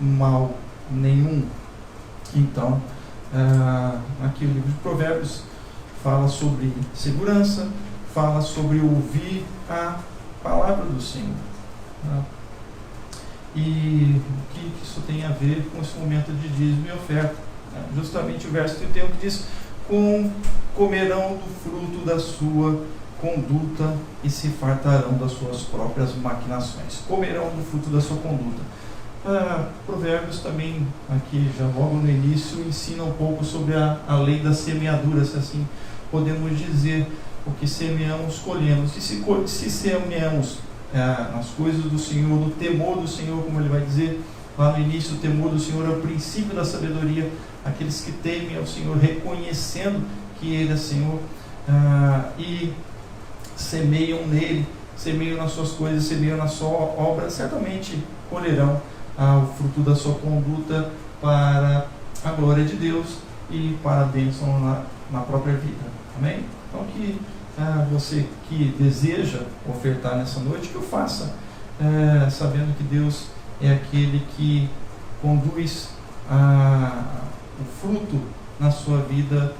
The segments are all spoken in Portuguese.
mal nenhum. Então, aqui o livro de Provérbios fala sobre segurança, fala sobre ouvir a palavra do Senhor. E o que isso tem a ver com esse momento de dízimo e oferta? Justamente o verso 31 que diz: comerão do fruto da sua conduta e se fartarão das suas próprias maquinações. Comerão do fruto da sua conduta. Provérbios também, aqui já logo no início, ensina um pouco sobre a lei da semeadura, se assim podemos dizer. O que semeamos, colhemos. E se semeamos nas coisas do Senhor, no temor do Senhor, como ele vai dizer lá no início, o temor do Senhor é o princípio da sabedoria. Aqueles que temem ao Senhor, reconhecendo que Ele é Senhor, e semeiam nele, semeiam nas suas coisas, semeiam na sua obra, certamente colherão o fruto da sua conduta para a glória de Deus e para a bênção na própria vida. Amém? Então que você que deseja ofertar nessa noite, que o faça, sabendo que Deus é aquele que conduz o fruto na sua vida,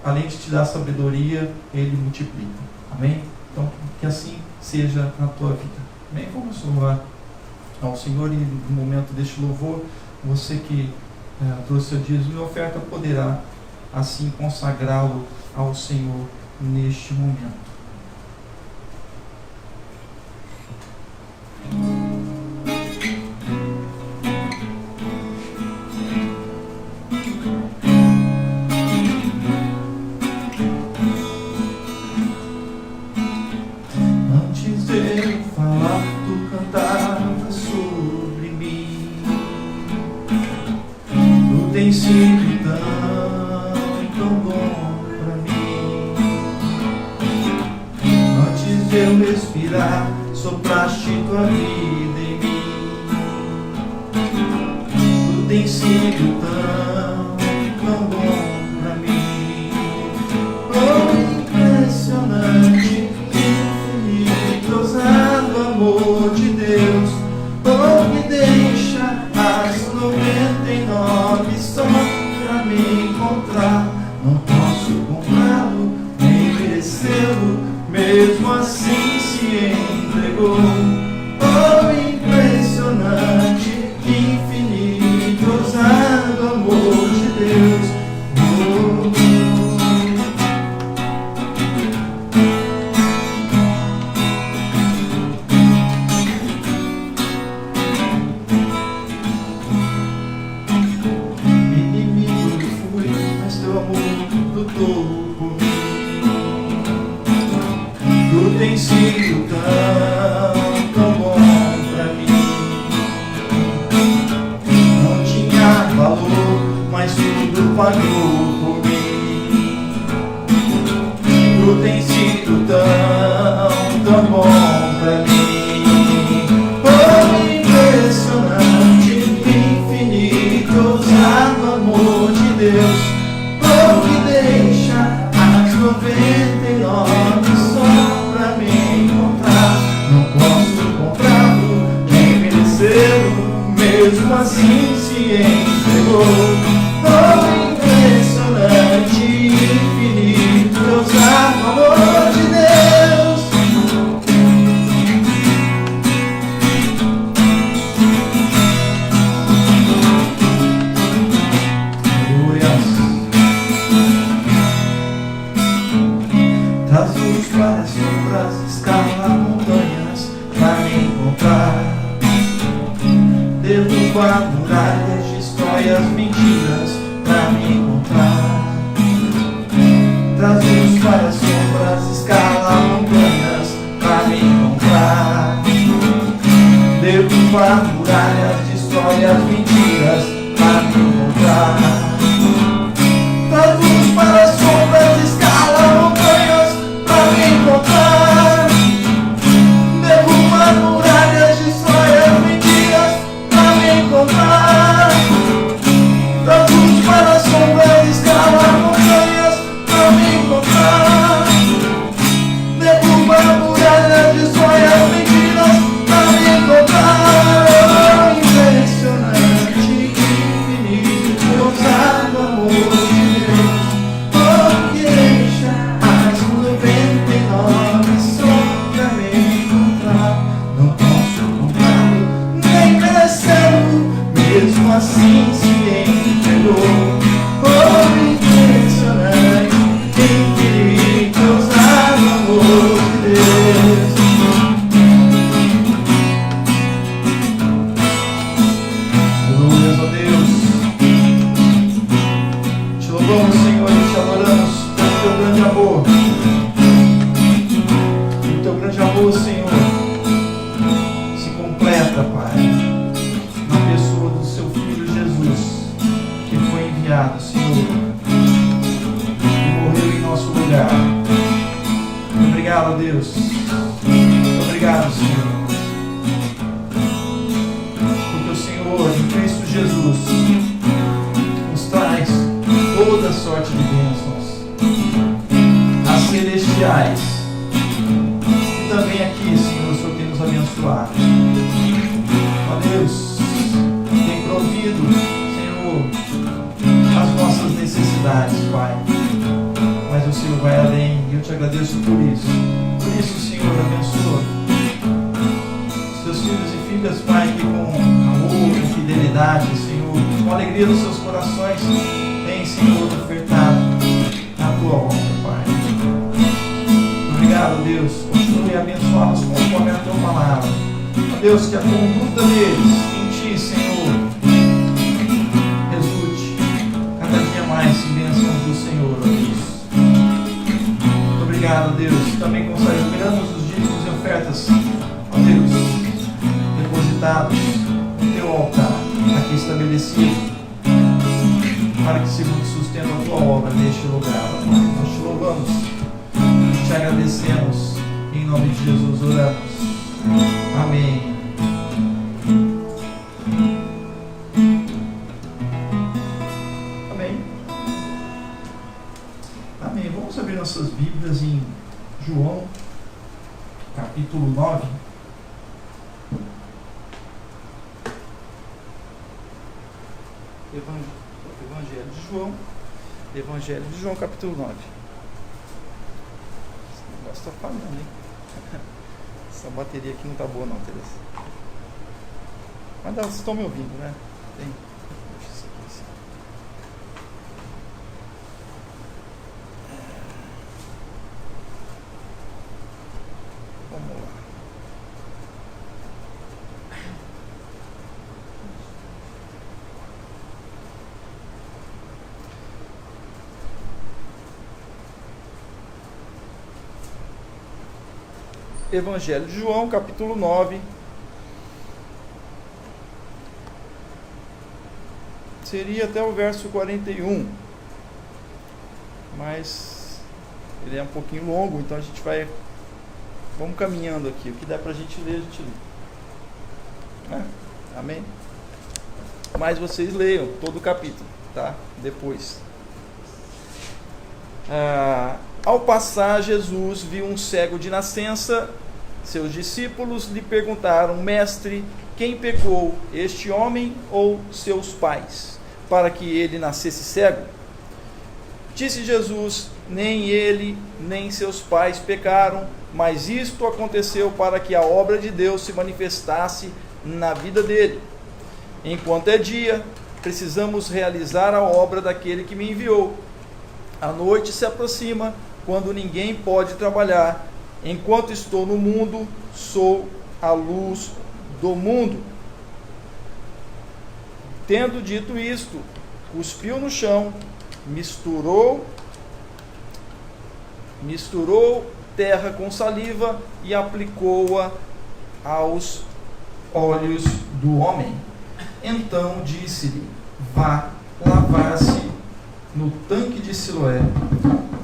além de te dar sabedoria, Ele multiplica. Amém? Então que assim seja na tua vida. Amém? Vamos louvar ao Senhor, e no momento deste louvor, você que trouxe seu dízimo e oferta poderá assim consagrá-lo ao Senhor neste momento. Antes de eu falar, tu cantava sobre mim. Tu tens sido tão bom pra mim. Antes de eu respirar, sopraste tua vida em mim. Tu tens sido tão bom pra mim. Oh, impressionante, infinito, ousado amor de Deus. Oh, me deixa as 99 só pra me encontrar. Não posso comprá-lo, nem merecê-lo, mesmo assim se entregou. Oh, impressionante, infinito, ousado amor de Deus. Inimigo fui, mas teu amor lutou por mim. Tu tens sido tão bom pra mim. Não tinha valor, mas tudo pagou por mim. Tu tens sido tão bom pra mim. Oh, impressionante, infinito, ousado amor de Deus. Oh, que deixa as 99 só pra me encontrar. Não posso comprá-lo, nem merecê-lo, mesmo assim se entregou. Oh, impressionante, infinito, ousado amor de Deus. Glórias. Traz luz para as sombras, escala montanhas pra me encontrar. Derruba muralhas, destrói as mentiras pra me encontrar. Traz luz para as sombras, escala montanhas pra me encontrar. Derruba muralhas, destrói as mentiras pra me encontrar. Traz luz para as sombras, escala montanhas pra me encontrar. Derruba muralhas, destrói as mentiras pra me encontrar. Traz luz para as sombras, escala montanhas pra me encontrar. Derruba muralhas, destrói as mentiras pra me encontrar. mesmo assim se entregou. Oh, impressionante, infinito, ousado amor de Deus. Glórias a Deus. Te louvamos, Senhor, e te adoramos pelo teu grande amor. O teu grande amor, Senhor, se completa, Pai, na pessoa do seu Filho Jesus, que foi enviado, Senhor, e morreu em nosso lugar. Obrigado, Deus. Obrigado, Senhor. Porque o Senhor, em Cristo Jesus, nos traz toda sorte de bênçãos, as celestiais, e também aqui, Senhor, o Senhor tem nos abençoado. Ó Deus, tem provido, Senhor, as nossas necessidades, Pai. Mas o Senhor vai além, e eu te agradeço por isso. Por isso, Senhor, abençoa seus filhos e filhas, Pai, que com amor, com fidelidade, Senhor, com alegria nos seus corações, tem, Senhor, ofertado a tua obra, Pai. Obrigado, Deus. Continue a abençoá-los conforme a tua palavra. Deus, que a conduta deles em ti, Senhor, resulte cada dia mais em bênçãos do Senhor, ó Deus. Muito obrigado, Deus. Também consagramos os dízimos e ofertas, ó Deus, depositados no teu altar, aqui estabelecido, para que sirvam de sustento a tua obra neste lugar, ó Pai. Nós te louvamos, te agradecemos, em nome de Jesus oramos. Amém. Amém. Amém. Vamos abrir nossas Bíblias em João, capítulo 9. Evangelho de João. Evangelho de João, capítulo 9. Esse negócio está falhando, hein? Essa bateria aqui não tá boa não, Teresa. Mas vocês estão me ouvindo, né? Tem. Deixa isso aqui assim. Vamos lá. Evangelho de João, capítulo 9. Seria até o verso 41. Mas ele é um pouquinho longo, então a gente vai... Vamos caminhando aqui. O que dá pra gente ler, a gente lê. Né? Amém? Mas vocês leiam todo o capítulo, tá? Depois. Ao passar, Jesus viu um cego de nascença. Seus discípulos lhe perguntaram: Mestre, quem pecou, este homem ou seus pais, para que ele nascesse cego? Disse Jesus: Nem ele, nem seus pais pecaram, mas isto aconteceu para que a obra de Deus se manifestasse na vida dele. Enquanto é dia, precisamos realizar a obra daquele que me enviou. A noite se aproxima, quando ninguém pode trabalhar. Enquanto estou no mundo, sou a luz do mundo. Tendo dito isto, cuspiu no chão, misturou terra com saliva e aplicou-a aos olhos do homem. Então disse-lhe: Vá lavar-se no tanque de Siloé,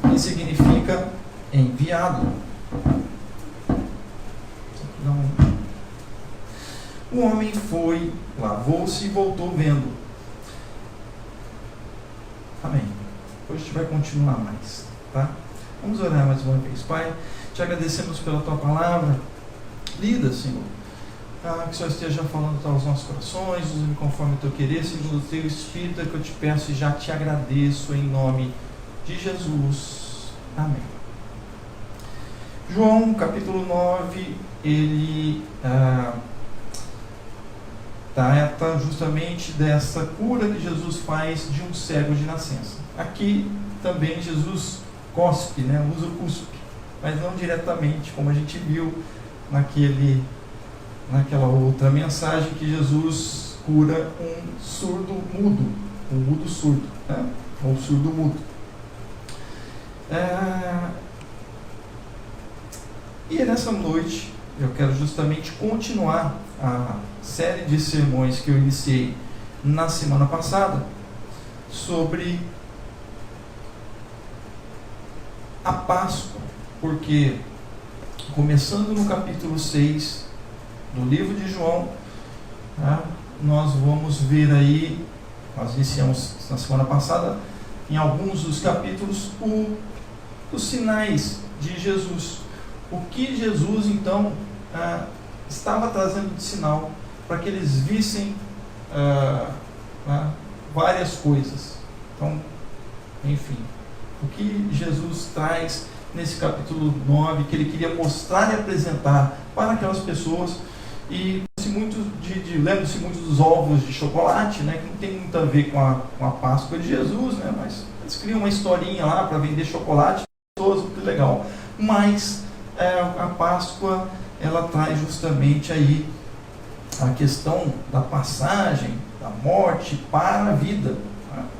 que significa enviado. O homem foi, lavou-se e voltou vendo. Amém. Hoje a gente vai continuar mais, tá? Vamos orar mais uma vez. Pai, te agradecemos pela tua palavra lida, Senhor. Que o Senhor esteja falando aos nossos corações, conforme o teu querer, segundo o teu Espírito, é que eu te peço e já te agradeço em nome de Jesus. Amém. João, capítulo 9, ele está trata justamente dessa cura que Jesus faz de um cego de nascença. Aqui também Jesus cospe, usa o cuspe, mas não diretamente, como a gente viu naquela outra mensagem que Jesus cura um surdo mudo, um mudo surdo, ou surdo mudo. E nessa noite eu quero justamente continuar a série de sermões que eu iniciei na semana passada sobre a Páscoa, porque começando no capítulo 6 do livro de João, nós vamos ver aí, nós iniciamos na semana passada, em alguns dos capítulos, os sinais de Jesus. O que Jesus, então, estava trazendo de sinal para que eles vissem várias coisas. Então, enfim, o que Jesus traz nesse capítulo 9, que ele queria mostrar e apresentar para aquelas pessoas, e lembra-se muito dos ovos de chocolate, que não tem muito a ver com a Páscoa de Jesus, mas eles criam uma historinha lá para vender chocolate, que legal. Mas a Páscoa, ela traz justamente aí a questão da passagem da morte para a vida,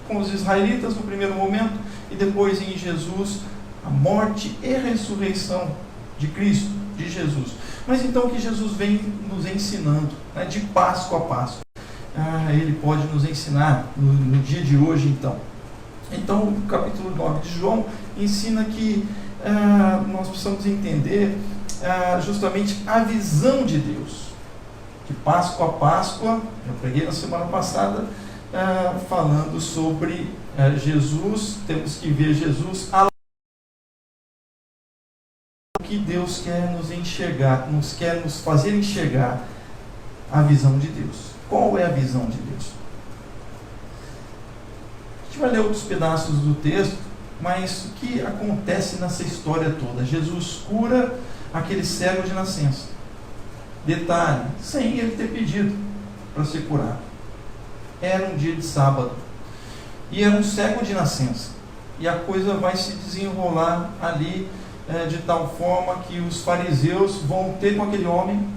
com os israelitas no primeiro momento, e depois em Jesus, a morte e ressurreição de Cristo, de Jesus. Mas então o que Jesus vem nos ensinando, de Páscoa a Páscoa, ele pode nos ensinar no dia de hoje, então. Então o capítulo 9 de João ensina que nós precisamos entender justamente a visão de Deus. De Páscoa a Páscoa, eu preguei na semana passada, falando sobre Jesus, temos que ver Jesus que Deus quer nos enxergar, quer nos fazer enxergar a visão de Deus. Qual é a visão de Deus? A gente vai ler outros pedaços do texto, mas o que acontece nessa história toda? Jesus cura aquele cego de nascença. Detalhe, sem ele ter pedido para ser curado. Era um dia de sábado. E era um cego de nascença. E a coisa vai se desenrolar ali de tal forma que os fariseus vão ter com aquele homem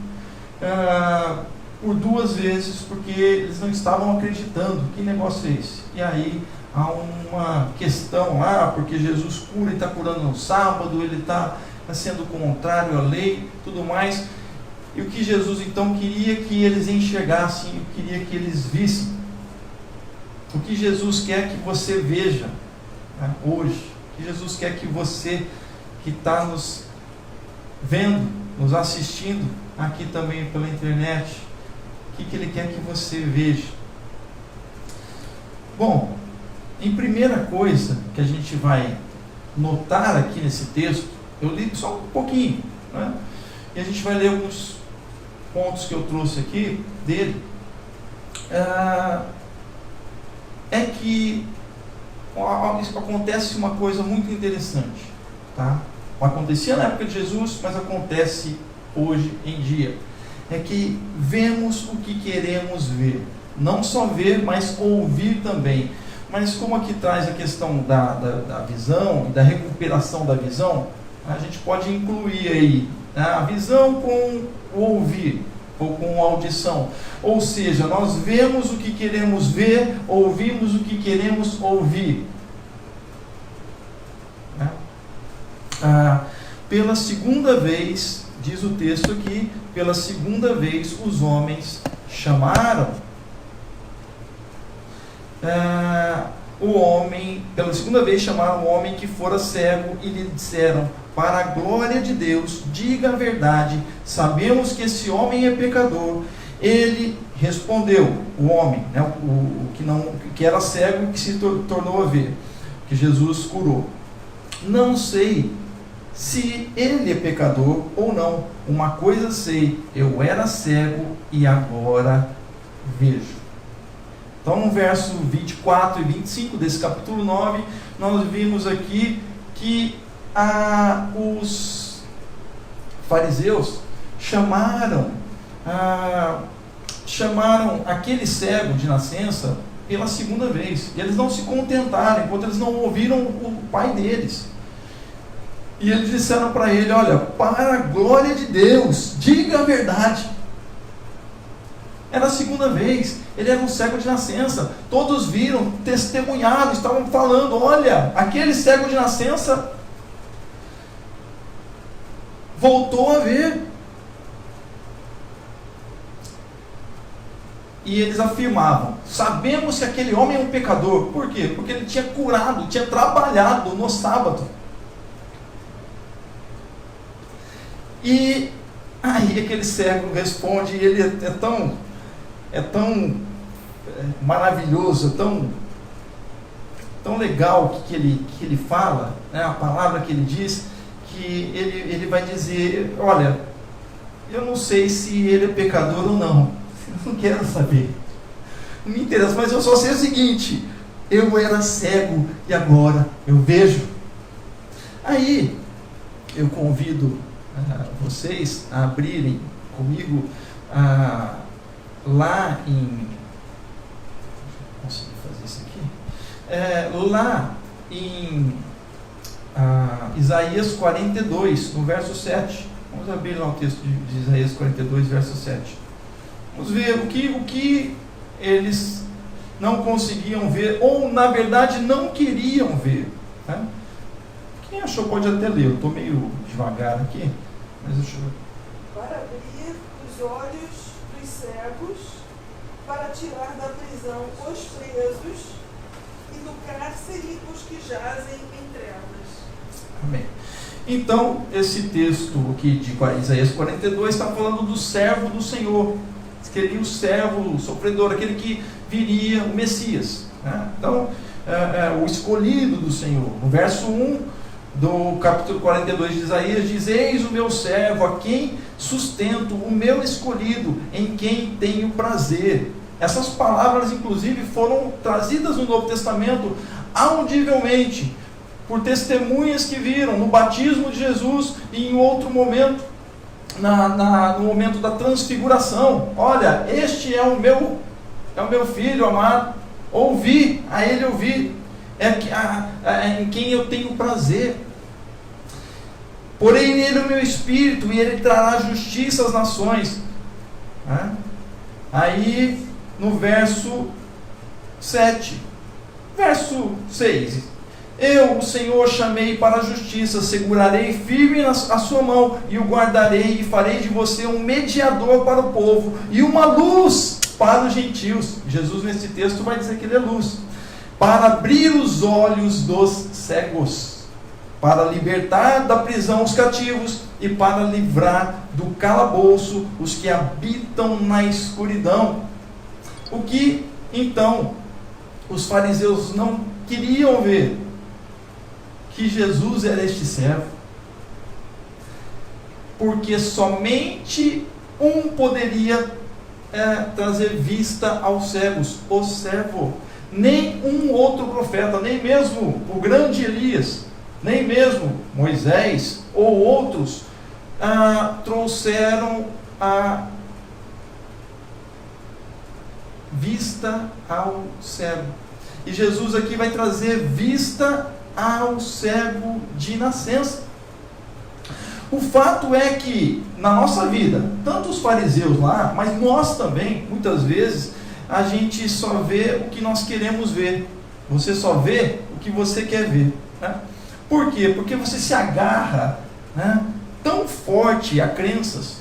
por 2 vezes, porque eles não estavam acreditando. Que negócio é esse? E aí há uma questão lá, porque Jesus cura e está curando no sábado, ele está sendo contrário à lei, tudo mais. E o que Jesus então queria que eles enxergassem, queria que eles vissem. O que Jesus quer que você veja hoje, o que Jesus quer que você que está nos vendo, nos assistindo aqui também pela internet, o que Ele quer que você veja? Bom, em primeira coisa que a gente vai notar aqui nesse texto, eu li só um pouquinho, e a gente vai ler alguns pontos que eu trouxe aqui dele, é que acontece uma coisa muito interessante, Acontecia na época de Jesus, mas acontece hoje em dia. É que vemos o que queremos ver. Não só ver, mas ouvir também. Mas como aqui traz a questão da visão e da recuperação da visão, a gente pode incluir aí a visão com o ouvir, ou com a audição. Ou seja, nós vemos o que queremos ver, ouvimos o que queremos ouvir. Pela segunda vez, diz o texto aqui, pela segunda vez os homens chamaram pela segunda vez chamaram o homem que fora cego e lhe disseram: para a glória de Deus, diga a verdade, sabemos que esse homem é pecador. Ele respondeu, o homem, que era cego e que se tornou a ver, que Jesus curou: não sei se ele é pecador ou não. Uma coisa sei, eu era cego e agora vejo. Então, no verso 24 e 25 desse capítulo 9, nós vimos aqui que os fariseus chamaram chamaram aquele cego de nascença pela segunda vez. E eles não se contentaram, enquanto eles não ouviram o pai deles. E eles disseram para ele: olha, para a glória de Deus, diga a verdade. Era a segunda vez, ele era um cego de nascença. Todos viram, testemunharam, estavam falando: olha, aquele cego de nascença voltou a ver. E eles afirmavam: sabemos que aquele homem é um pecador. Por quê? Porque ele tinha curado, tinha trabalhado no sábado. E aí aquele cego responde, e ele é tão maravilhoso, tão legal que ele fala, né, a palavra que ele diz, que ele vai dizer: olha, eu não sei se ele é pecador ou não, eu não quero saber, não me interessa, mas eu só sei o seguinte: eu era cego e agora eu vejo. Aí eu convido vocês a abrirem comigo lá em... Consegui fazer isso aqui? Lá em Isaías 42, no verso 7. Vamos abrir lá o texto de Isaías 42, verso 7. Vamos ver o que eles não conseguiam ver, ou na verdade não queriam ver, né? Quem achou pode até ler, eu estou meio devagar aqui, mas deixa eu... Para abrir os olhos dos cegos, para tirar da prisão os presos e do cárcere os que jazem em trevas. Amém. Então, esse texto aqui de Isaías 42 está falando do servo do Senhor, que seria o servo, o sofredor, aquele que viria, o Messias, né? Então, o escolhido do Senhor. No verso 1 do capítulo 42 de Isaías diz: eis o meu servo, a quem sustento, o meu escolhido, em quem tenho prazer. Essas palavras, inclusive, foram trazidas no Novo Testamento audivelmente por testemunhas que viram no batismo de Jesus e em outro momento, no momento da transfiguração. Olha, este é o meu filho amado, ouvi, a ele ouvi, em quem eu tenho prazer. Porém nele o meu espírito, e ele trará justiça às nações. Aí no verso 7, verso 6: eu, o Senhor, chamei para a justiça, segurarei firme a sua mão, e o guardarei, e farei de você um mediador para o povo, e uma luz para os gentios. Jesus nesse texto vai dizer que ele é luz. Para abrir os olhos dos cegos, para libertar da prisão os cativos, e para livrar do calabouço os que habitam na escuridão. O que, então, os fariseus não queriam ver? Que Jesus era este servo, porque somente um poderia trazer vista aos cegos, o servo. Nem um outro profeta, nem mesmo o grande Elias, nem mesmo Moisés ou outros trouxeram a vista ao cego. E Jesus aqui vai trazer vista ao cego de nascença. O fato é que na nossa vida, tanto os fariseus lá, mas nós também, muitas vezes, a gente só vê o que nós queremos ver. Você só vê o que você quer ver, né? Por quê? Porque você se agarra, né, tão forte a crenças.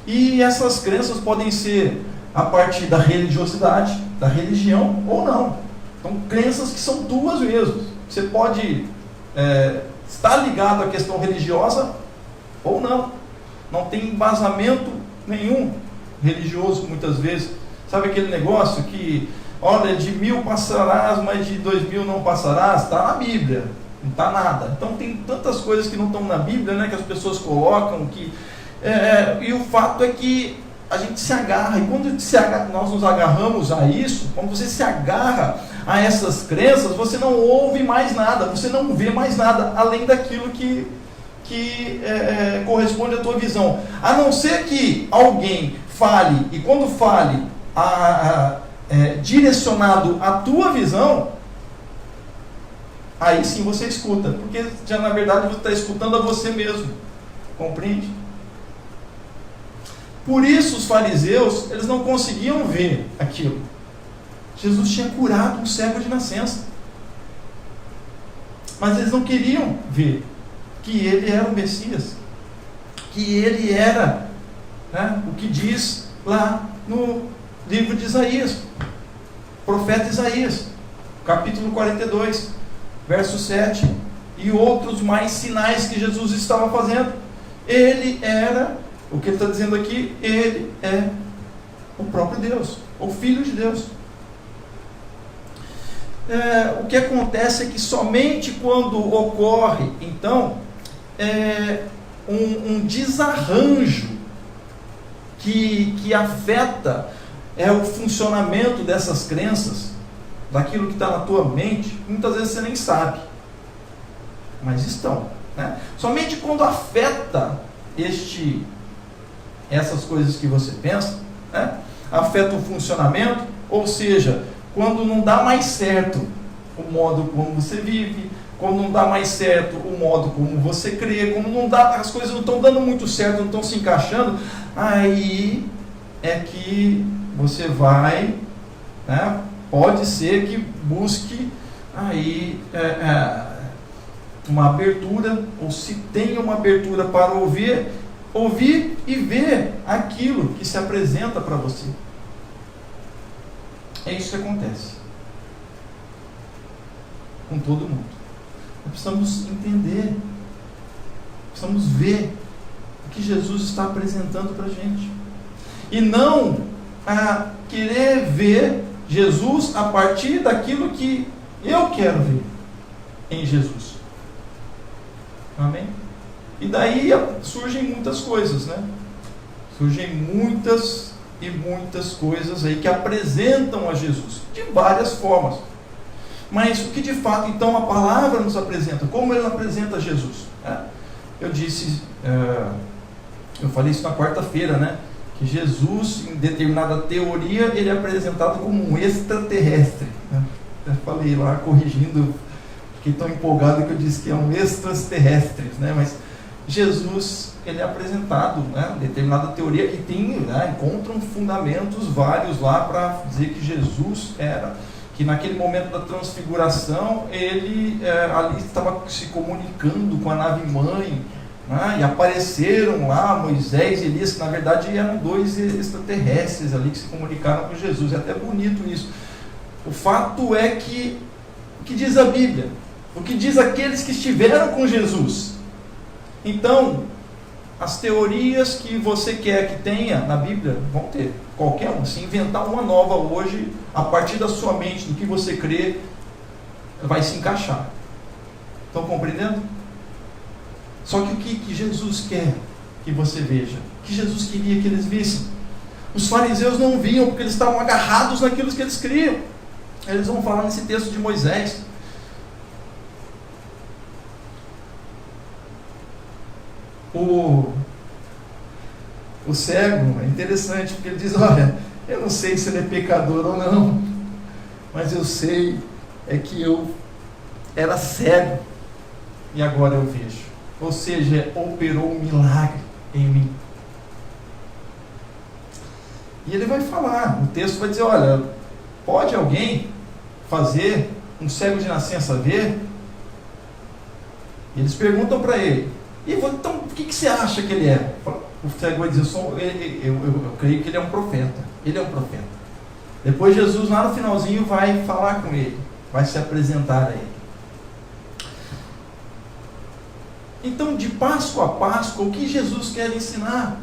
E essas crenças podem ser a partir da religiosidade, da religião, ou não. Então, crenças que são tuas mesmo. Você pode estar ligado à questão religiosa ou não. Não tem embasamento nenhum religioso, muitas vezes. Sabe aquele negócio que, olha, de 1000 passarás, mas de 2000 não passarás? Está na Bíblia, não está nada. Então tem tantas coisas que não estão na Bíblia, né, que as pessoas colocam, e o fato é que a gente se agarra, e quando nós nos agarramos a isso, quando você se agarra a essas crenças, você não ouve mais nada, você não vê mais nada, além daquilo que corresponde à tua visão. A não ser que alguém fale, e quando fale direcionado à tua visão, aí sim você escuta, porque já na verdade você está escutando a você mesmo, compreende? Por isso os fariseus, eles não conseguiam ver aquilo. Jesus tinha curado um cego de nascença, mas eles não queriam ver que ele era o Messias, que ele era, né, o que diz lá no livro de Isaías, profeta Isaías, capítulo 42, verso 7, e outros mais sinais que Jesus estava fazendo. Ele era, o que ele está dizendo aqui, ele é o próprio Deus, o Filho de Deus. O que acontece é que somente quando ocorre, então, um desarranjo que afeta o funcionamento dessas crenças, daquilo que está na tua mente, muitas vezes você nem sabe, mas estão, né? Somente quando afeta essas coisas que você pensa, né, afeta o funcionamento, ou seja, quando não dá mais certo o modo como você vive, quando não dá mais certo o modo como você crê, quando não dá, as coisas não estão dando muito certo, não estão se encaixando, aí é que você vai, né, pode ser que busque aí uma abertura, ou se tem uma abertura para ouvir e ver aquilo que se apresenta para você. É isso que acontece com todo mundo. Nós precisamos entender, precisamos ver o que Jesus está apresentando para a gente, e não querer ver Jesus a partir daquilo que eu quero ver em Jesus. Amém? E daí surgem muitas coisas, né? Surgem muitas e muitas coisas aí que apresentam a Jesus de várias formas. Mas o que de fato então a palavra nos apresenta? Como ele apresenta Jesus? Eu disse, eu falei isso na quarta-feira, né? Que Jesus, em determinada teoria, ele é apresentado como um extraterrestre, né? Eu falei lá, corrigindo, fiquei tão empolgado que eu disse que é um extraterrestre, né? Mas Jesus, ele é apresentado, né, determinada teoria, e tem, né, encontram fundamentos vários lá para dizer que Jesus era, que naquele momento da transfiguração, ele ali estava se comunicando com a nave-mãe, né, e apareceram lá Moisés e Elias, que na verdade eram dois extraterrestres ali que se comunicaram com Jesus. É até bonito isso. O fato é que, o que diz a Bíblia? O que diz aqueles que estiveram com Jesus? Então, as teorias que você quer que tenha na Bíblia, vão ter, qualquer um. Se inventar uma nova hoje, a partir da sua mente, do que você crê, vai se encaixar. Estão compreendendo? Só que o que Jesus quer que você veja? O que Jesus queria que eles vissem? Os fariseus não viam, porque eles estavam agarrados naquilo que eles criam. Eles vão falar nesse texto de Moisés. O cego é interessante, porque ele diz, olha, eu não sei se ele é pecador ou não, mas eu sei que eu era cego e agora eu vejo. Ou seja, operou um milagre em mim. E ele vai falar, o texto vai dizer, olha, pode alguém fazer um cego de nascença ver? E eles perguntam para ele, então o que você acha que ele é? O cego vai dizer, eu creio que ele é um profeta. Ele é um profeta. Depois Jesus lá no finalzinho vai falar com ele, vai se apresentar a ele. Então, de Páscoa a Páscoa, o que Jesus quer ensinar?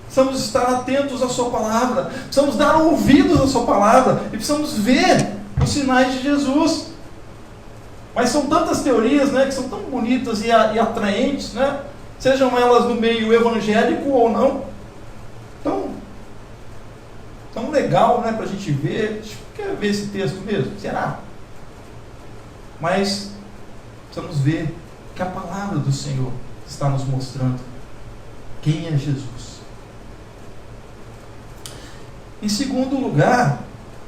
Precisamos estar atentos à sua palavra, precisamos dar ouvidos à sua palavra, e precisamos ver os sinais de Jesus. Mas são tantas teorias, né, que são tão bonitas e atraentes, né, sejam elas no meio evangélico ou não, tão legal, né, para a gente ver. Quer ver esse texto mesmo? Será? Mas precisamos ver que a palavra do Senhor está nos mostrando quem é Jesus. Em segundo lugar,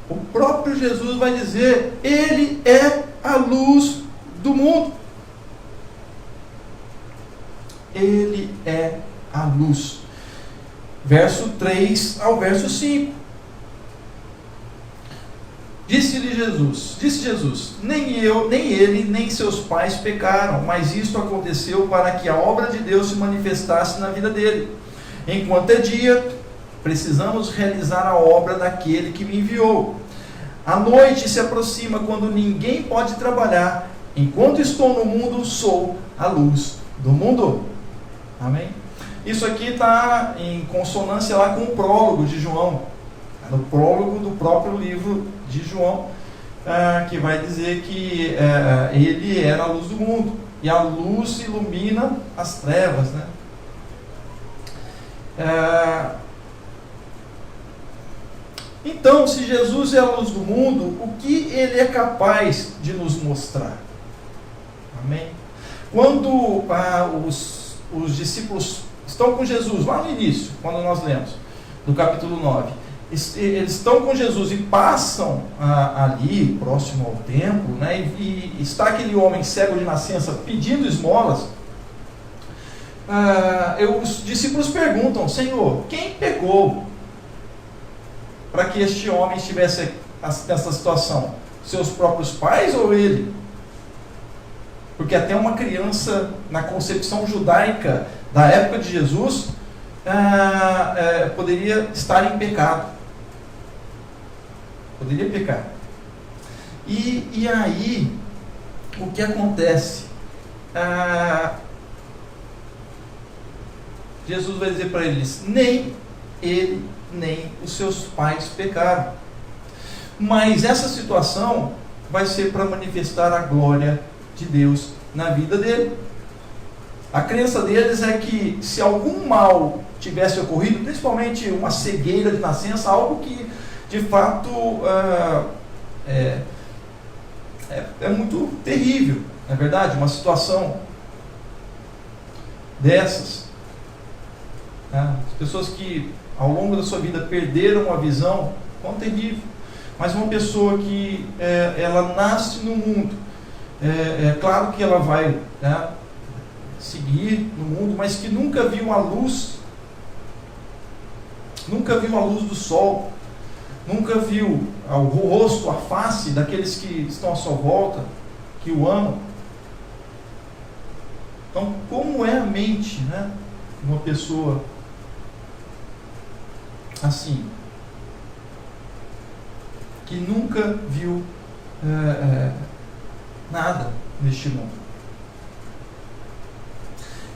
o próprio Jesus vai dizer: Ele é a luz do mundo. Ele é a luz. Verso 3 ao verso 5. Disse Jesus, nem ele, nem seus pais pecaram, mas isto aconteceu para que a obra de Deus se manifestasse na vida dele. Enquanto é dia, precisamos realizar a obra daquele que me enviou. A noite se aproxima quando ninguém pode trabalhar. Enquanto estou no mundo, sou a luz do mundo. Amém? Isso aqui está em consonância lá com o prólogo de João. No prólogo do próprio livro de João, que vai dizer que ele era a luz do mundo. E a luz ilumina as trevas, né? Então, se Jesus é a luz do mundo, o que ele é capaz de nos mostrar? Amém? Quando os discípulos estão com Jesus, lá no início, quando nós lemos, do capítulo 9, eles estão com Jesus e passam ali, próximo ao templo, né, e está aquele homem cego de nascença pedindo esmolas. Os discípulos perguntam: Senhor, quem pecou para que este homem estivesse nessa situação? Seus próprios pais ou ele? Porque até uma criança, na concepção judaica da época de Jesus, poderia estar em pecado. Poderia pecar. E aí, o que acontece? Jesus vai dizer para eles: nem ele, nem os seus pais pecaram. Mas essa situação vai ser para manifestar a glória de Deus na vida dele. A crença deles é que se algum mal tivesse ocorrido, principalmente uma cegueira de nascença, algo que de fato é muito terrível, não é verdade? Uma situação dessas, né? As pessoas que ao longo da sua vida perderam a visão, quão terrível. Mas uma pessoa que ela nasce no mundo, claro que ela vai, né, seguir no mundo, mas que nunca viu a luz do sol, nunca viu o rosto, a face daqueles que estão à sua volta, que o amam. Então, como é a mente, né, de uma pessoa assim, que nunca viu nada neste mundo?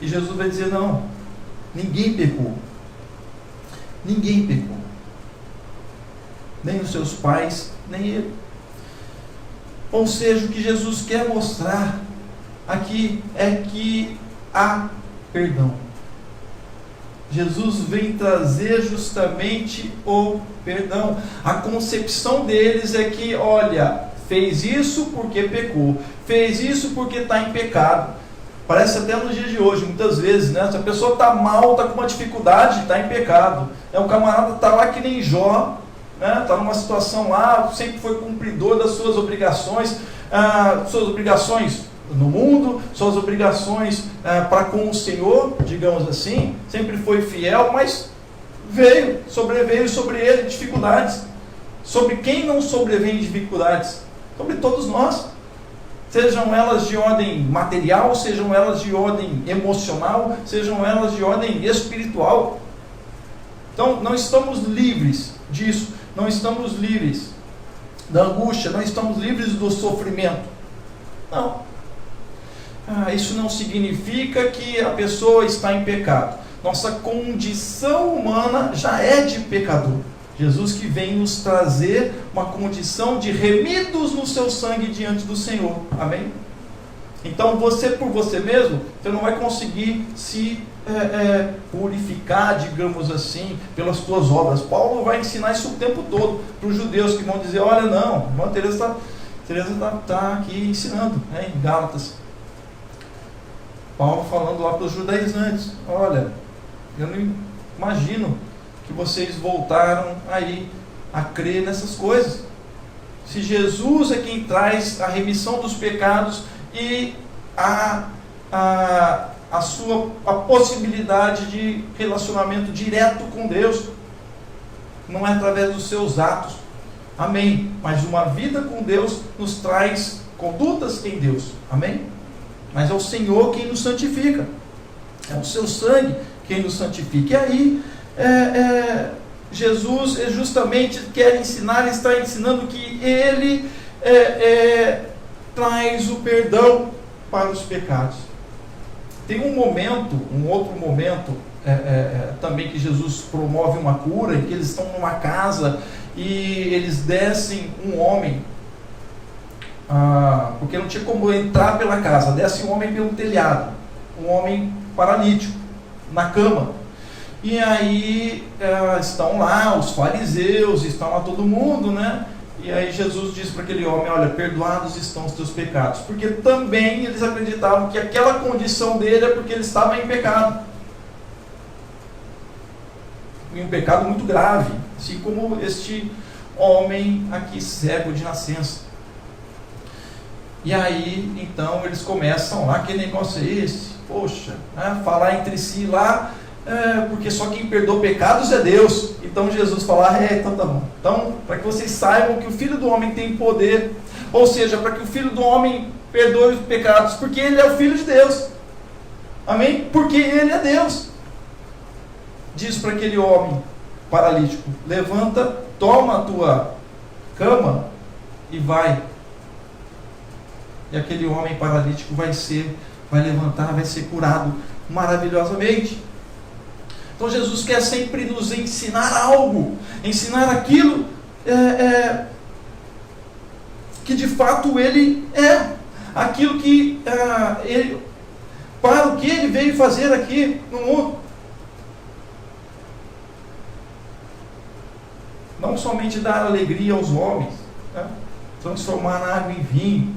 E Jesus vai dizer: não, ninguém pecou. Ninguém pecou. Nem os seus pais, nem ele. Ou seja, o que Jesus quer mostrar aqui é que há perdão. Jesus vem trazer justamente o perdão. A concepção deles é que, olha, fez isso porque pecou, fez isso porque está em pecado. Parece até nos dias de hoje, muitas vezes, né? Se a pessoa está mal, está com uma dificuldade, está em pecado. O camarada está lá que nem Jó, né? Está numa situação lá, sempre foi cumpridor das suas obrigações no mundo, suas obrigações para com o Senhor, digamos assim, sempre foi fiel, mas sobreveio sobre ele dificuldades. Sobre quem não sobrevém dificuldades? Sobre todos nós. Sejam elas de ordem material, sejam elas de ordem emocional, sejam elas de ordem espiritual. Então, não estamos livres disso, não estamos livres da angústia, não estamos livres do sofrimento. Não. Isso não significa que a pessoa está em pecado. Nossa condição humana já é de pecador. Jesus que vem nos trazer uma condição de remidos no seu sangue diante do Senhor. Amém? Então você por você mesmo, você não vai conseguir se purificar, digamos assim, pelas tuas obras. Paulo vai ensinar isso o tempo todo para os judeus que vão dizer: olha, não, a irmã Teresa está aqui ensinando, né, em Gálatas. Paulo falando lá para os judaizantes: olha, eu não imagino que vocês voltaram aí a crer nessas coisas. Se Jesus é quem traz a remissão dos pecados e a possibilidade de relacionamento direto com Deus, não é através dos seus atos, amém, mas uma vida com Deus nos traz condutas em Deus, amém, mas é o Senhor quem nos santifica, é o seu sangue quem nos santifica. E aí Jesus justamente quer ensinar, está ensinando que Ele traz o perdão para os pecados. Tem um outro momento também que Jesus promove uma cura, em que eles estão numa casa e eles descem um homem, porque não tinha como entrar pela casa, desce um homem pelo telhado, um homem paralítico, na cama. E aí estão lá os fariseus, estão lá todo mundo, né? E aí Jesus diz para aquele homem: olha, perdoados estão os teus pecados, porque também eles acreditavam que aquela condição dele é porque ele estava em pecado, e um pecado muito grave, assim como este homem aqui cego de nascença. E aí então eles começam lá: que negócio é esse? Poxa, né? Falar entre si lá, porque só quem perdoa pecados é Deus. Então Jesus fala: então tá bom. Então, para que vocês saibam que o Filho do Homem tem poder, ou seja, para que o Filho do Homem perdoe os pecados, porque Ele é o Filho de Deus, amém? Porque Ele é Deus. Diz para aquele homem paralítico: levanta, toma a tua cama e vai. E aquele homem paralítico vai levantar, vai ser curado maravilhosamente. Então Jesus quer sempre nos ensinar algo, ensinar aquilo que de fato Ele é, aquilo que para o que Ele veio fazer aqui no mundo. Não somente dar alegria aos homens, né? Transformar a água em vinho,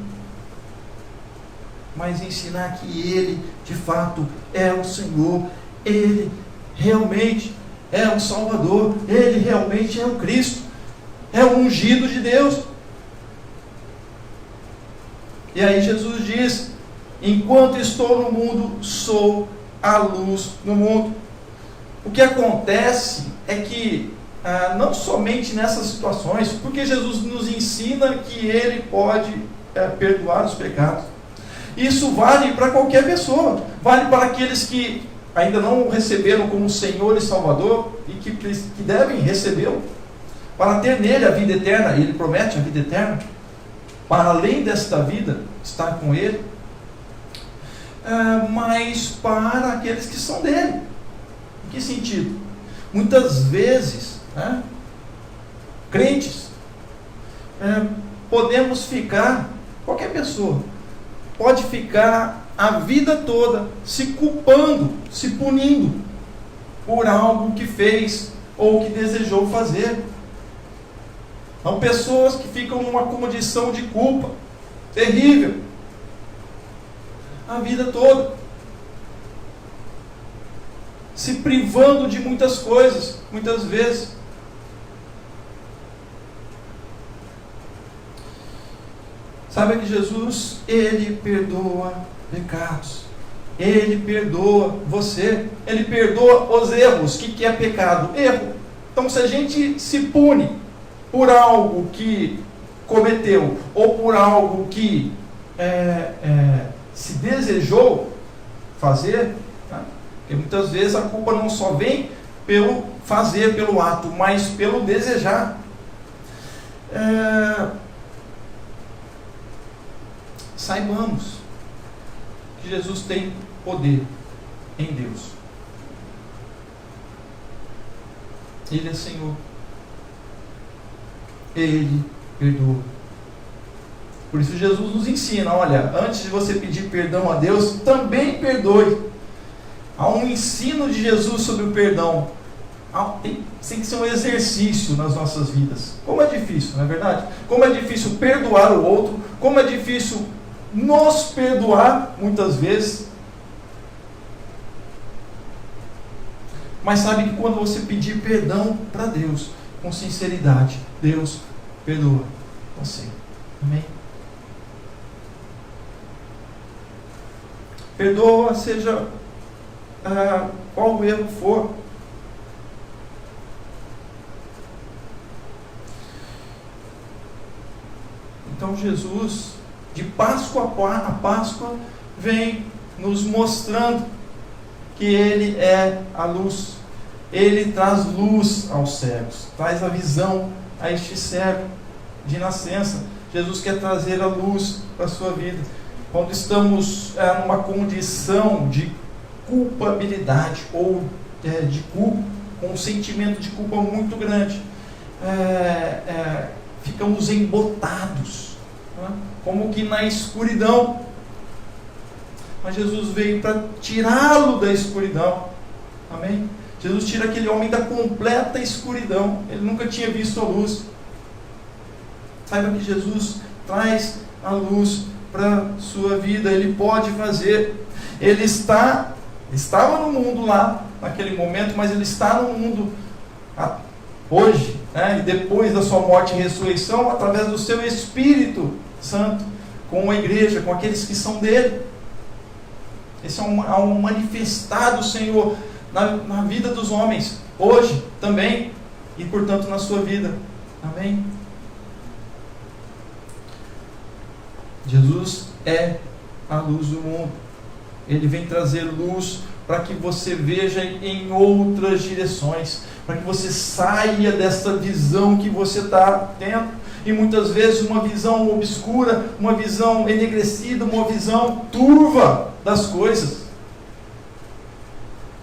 mas ensinar que Ele de fato é o Senhor, Ele realmente é o Salvador, Ele realmente é o Cristo, é o ungido de Deus. E aí Jesus diz: enquanto estou no mundo, sou a luz no mundo. O que acontece é que não somente nessas situações, porque Jesus nos ensina que Ele pode perdoar os pecados. Isso vale para qualquer pessoa, vale para aqueles que ainda não o receberam como Senhor e Salvador e que devem recebê-lo, para ter nele a vida eterna. Ele promete a vida eterna, para além desta vida, estar com Ele, mas para aqueles que são dele. Em que sentido? Muitas vezes, crentes, podemos ficar, qualquer pessoa pode ficar a vida toda se culpando, se punindo por algo que fez ou que desejou fazer. São pessoas que ficam numa condição de culpa terrível a vida toda, se privando de muitas coisas, muitas vezes. Sabe que Jesus, Ele perdoa pecados, Ele perdoa você, Ele perdoa os erros. O que é pecado? Erro. Então, se a gente se pune por algo que cometeu, ou por algo que se desejou fazer, porque muitas vezes a culpa não só vem pelo fazer, pelo ato, mas pelo desejar. Saibamos que Jesus tem poder em Deus. Ele é Senhor. Ele perdoa. Por isso Jesus nos ensina: olha, antes de você pedir perdão a Deus, também perdoe. Há um ensino de Jesus sobre o perdão. Tem que ser um exercício nas nossas vidas. Como é difícil, não é verdade? Como é difícil perdoar o outro, como é difícil nos perdoar muitas vezes. Mas sabe que quando você pedir perdão para Deus, com sinceridade, Deus perdoa você. Amém? Perdoa, seja qual o erro for. Então Jesus, de Páscoa a Páscoa, vem nos mostrando que Ele é a luz. Ele traz luz aos cegos, traz a visão a este cego de nascença. Jesus quer trazer a luz para a sua vida. Quando estamos numa condição de culpabilidade ou de culpa, com um sentimento de culpa muito grande, ficamos embotados, né? Como que na escuridão. Mas Jesus veio para tirá-lo da escuridão. Amém? Jesus tira aquele homem da completa escuridão. Ele nunca tinha visto a luz. Saiba que Jesus traz a luz para a sua vida. Ele pode fazer. Ele estava no mundo lá, naquele momento, mas ele está no mundo hoje, né? E depois da sua morte e ressurreição, através do seu Espírito Santo, com a igreja, com aqueles que são dele. Esse é um manifestar do Senhor na vida dos homens, hoje também, e portanto na sua vida. Amém? Jesus é a luz do mundo. Ele vem trazer luz para que você veja em outras direções, para que você saia dessa visão que você está tendo, e muitas vezes uma visão obscura, uma visão enegrecida, uma visão turva das coisas,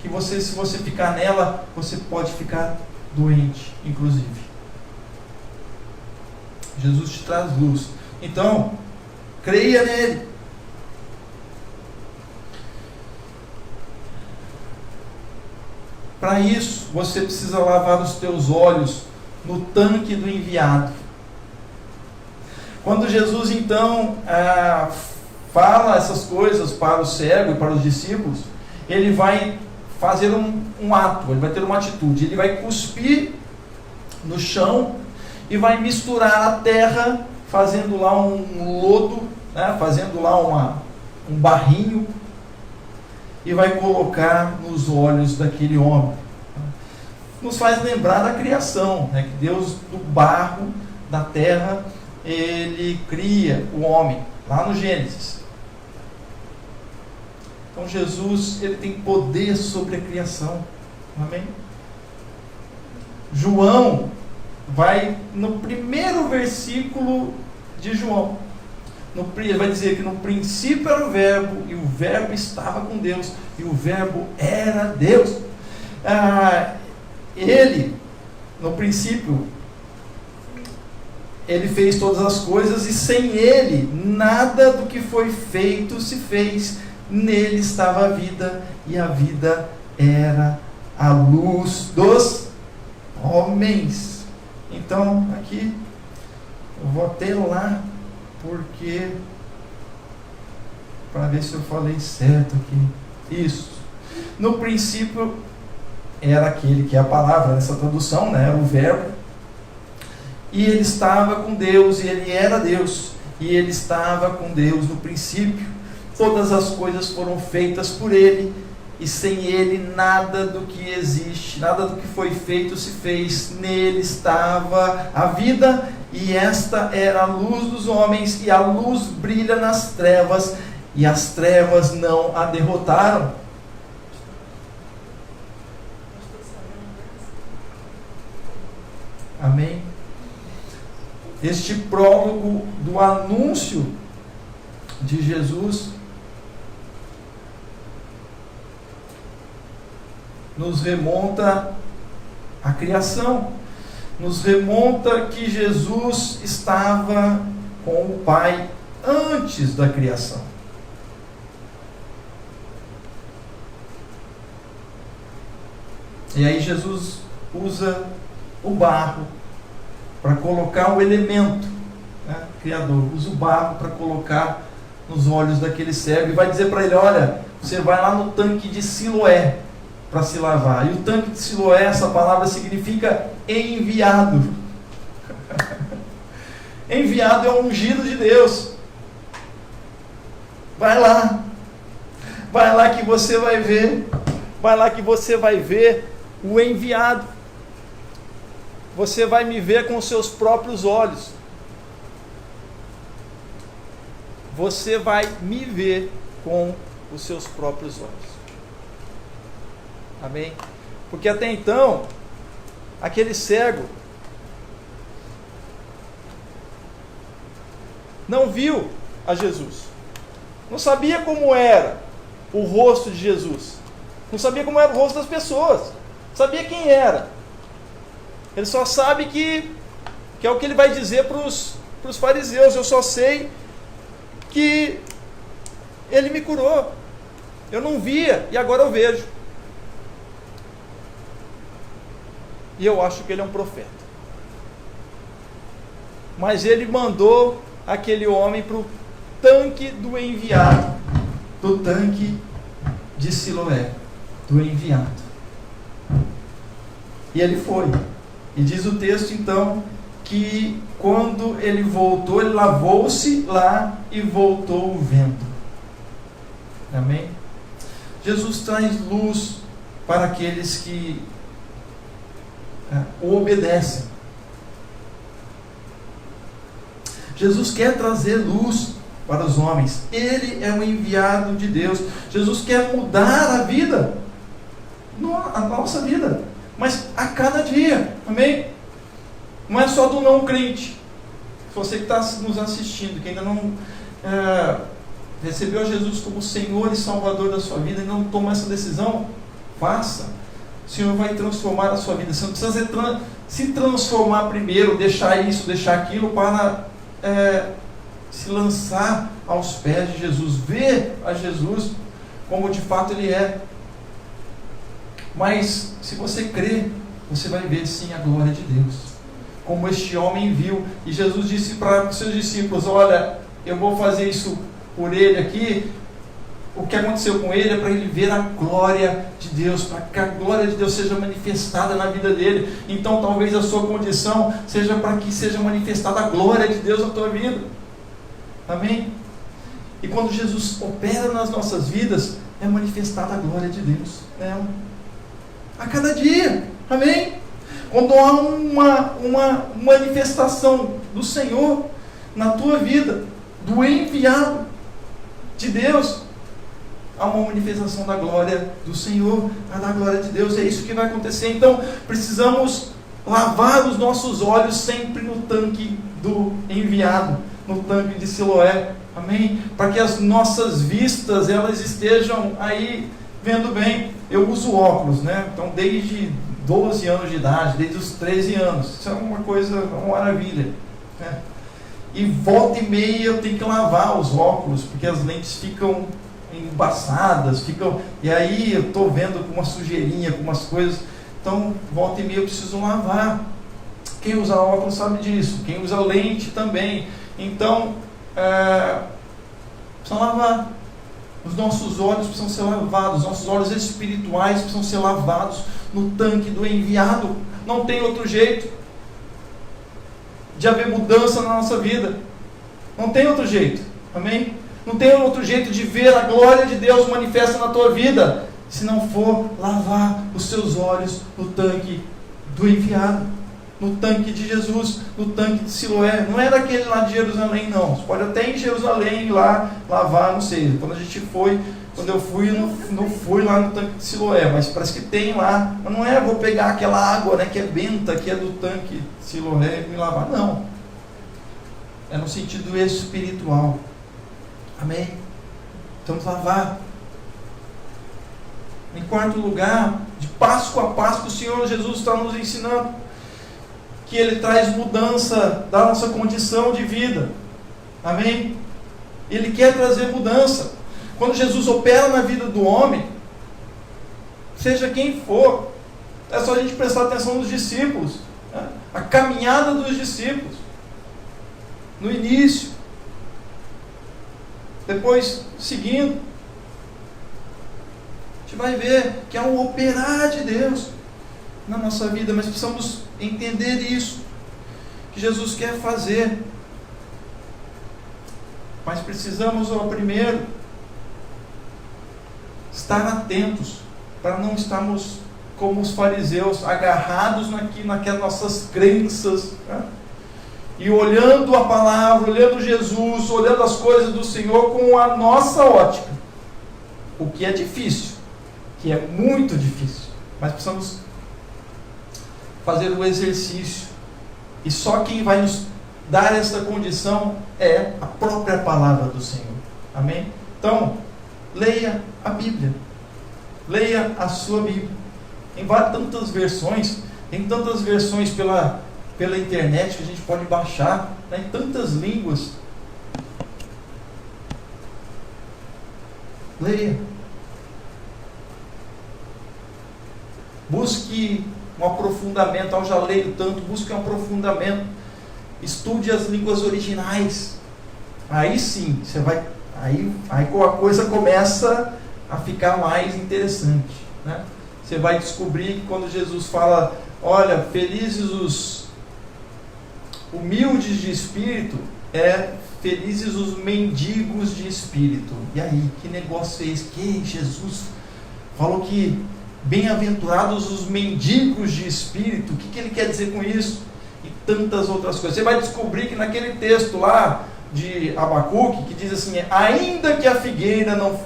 que você, se você ficar nela, você pode ficar doente, inclusive. Jesus te traz luz. Então, creia nele. Para isso, você precisa lavar os teus olhos no tanque do enviado. Quando Jesus, então, fala essas coisas para o cego e para os discípulos, ele vai fazer um ato, ele vai ter uma atitude. Ele vai cuspir no chão e vai misturar a terra, fazendo lá um lodo, né, fazendo lá um barrinho, e vai colocar nos olhos daquele homem. Nos faz lembrar da criação, né? Que Deus, do barro, da terra, Ele cria o homem, lá no Gênesis. Então Jesus, Ele tem poder sobre a criação. Amém? João vai no primeiro versículo de João. Ele vai dizer que no princípio era o verbo, e o verbo estava com Deus, e o verbo era Deus. Ele, no princípio, ele fez todas as coisas, e sem ele, nada do que foi feito se fez. Nele estava a vida, e a vida era a luz dos homens. Então, aqui, eu vou até lá, porque para ver se eu falei certo aqui. Isso. No princípio era aquele que é a palavra nessa tradução, né? Era o verbo. E ele estava com Deus, e ele era Deus. E ele estava com Deus no princípio. Todas as coisas foram feitas por ele, e sem ele nada do que existe, nada do que foi feito se fez. Nele estava a vida, e esta era a luz dos homens, e a luz brilha nas trevas, e as trevas não a derrotaram. Amém? Este prólogo do anúncio de Jesus nos remonta à criação, nos remonta que Jesus estava com o Pai antes da criação. E aí Jesus usa o barro para colocar o elemento, né? Criador, usa o barro para colocar nos olhos daquele cego, e vai dizer para ele: olha, você vai lá no tanque de Siloé, para se lavar. E o tanque de Siloé, essa palavra significa enviado. Enviado é o ungido de Deus. Vai lá que você vai ver. Vai lá que você vai ver o enviado. Você vai me ver com os seus próprios olhos. Você vai me ver com os seus próprios olhos. Amém? Porque até então, aquele cego não viu a Jesus. Não sabia como era o rosto de Jesus. Não sabia como era o rosto das pessoas. Não sabia quem era. Ele só sabe que é o que ele vai dizer para os fariseus. Eu só sei que ele me curou. Eu não via e agora eu vejo. E eu acho que ele é um profeta. Mas ele mandou aquele homem para o tanque do enviado, do tanque de Siloé, do enviado. E ele foi. E diz o texto então que quando ele voltou, ele lavou-se lá e voltou vendo. Amém? Jesus traz luz para aqueles que o obedecem. Jesus quer trazer luz para os homens. Ele é o enviado de Deus. Jesus quer mudar a vida, a nossa vida, mas a cada dia. Amém? Não é só do não crente. Se você que está nos assistindo, que ainda não recebeu a Jesus como Senhor e Salvador da sua vida e não toma essa decisão, faça. O Senhor vai transformar a sua vida. Você não precisa se transformar primeiro, deixar isso, deixar aquilo, para se lançar aos pés de Jesus, ver a Jesus como de fato Ele é. Mas se você crer, você vai ver sim a glória de Deus, como este homem viu. E Jesus disse para os seus discípulos: olha, eu vou fazer isso por ele aqui. O que aconteceu com ele é para ele ver a glória de Deus, para que a glória de Deus seja manifestada na vida dele. Então talvez a sua condição seja para que seja manifestada a glória de Deus na tua vida. Amém? E quando Jesus opera nas nossas vidas, é manifestada a glória de Deus nela. A cada dia. Amém? Quando há uma manifestação do Senhor na tua vida, do enviado de Deus, há uma manifestação da glória do Senhor, da glória de Deus. É isso que vai acontecer. Então precisamos lavar os nossos olhos sempre no tanque do enviado, no tanque de Siloé. Amém? Para que as nossas vistas, elas estejam aí vendo bem. Eu uso óculos, né? Então desde 12 anos de idade, desde os 13 anos. Isso é uma coisa, uma maravilha, né? E volta e meia eu tenho que lavar os óculos, porque as lentes ficam embaçadas, e aí eu estou vendo com uma sujeirinha, com umas coisas. Então volta e meia eu preciso lavar. Quem usa óculos sabe disso. Quem usa lente também. Então precisa lavar. Os nossos olhos precisam ser lavados, os nossos olhos espirituais precisam ser lavados no tanque do enviado. Não tem outro jeito de haver mudança na nossa vida. Não tem outro jeito. Amém? Não tem outro jeito de ver a glória de Deus manifesta na tua vida, se não for lavar os seus olhos no tanque do enviado, no tanque de Jesus, no tanque de Siloé. Não é daquele lá de Jerusalém, não. Você pode até ir em Jerusalém lá lavar, não sei. Quando eu fui, não fui lá no tanque de Siloé, mas parece que tem lá. Mas não é, vou pegar aquela água, né, que é benta, que é do tanque de Siloé e me lavar. Não. É no sentido espiritual. Amém? Vamos lavar. Em quarto lugar, de Páscoa a Páscoa, o Senhor Jesus está nos ensinando que Ele traz mudança da nossa condição de vida. Amém? Ele quer trazer mudança. Quando Jesus opera na vida do homem, seja quem for, é só a gente prestar atenção nos discípulos, né? A caminhada dos discípulos, no início, depois seguindo. gente vai ver que é um operar de Deus na nossa vida, mas precisamos entender isso, que Jesus quer fazer. Mas precisamos, primeiro, estar atentos, para não estarmos como os fariseus, agarrados naquelas nossas crenças, né? E olhando a palavra, olhando Jesus, olhando as coisas do Senhor com a nossa ótica, o que é difícil, que é muito difícil, mas precisamos fazer o exercício, e só quem vai nos dar essa condição é a própria palavra do Senhor. Amém? Então, leia a Bíblia, leia a sua Bíblia. Tem tantas versões, pela internet que a gente pode baixar, né, em tantas línguas. Leia. Busque um aprofundamento. Eu já leio tanto, busque um aprofundamento. Estude as línguas originais. Aí sim, você vai. Aí a coisa começa a ficar mais interessante, né? Você vai descobrir que quando Jesus fala, olha, felizes os humildes de espírito, felizes os mendigos de espírito. E aí, que negócio é esse? Que Jesus falou que bem-aventurados os mendigos de espírito. O que ele quer dizer com isso? E tantas outras coisas. Você vai descobrir que naquele texto lá de Abacuque, que diz assim, ainda que a figueira não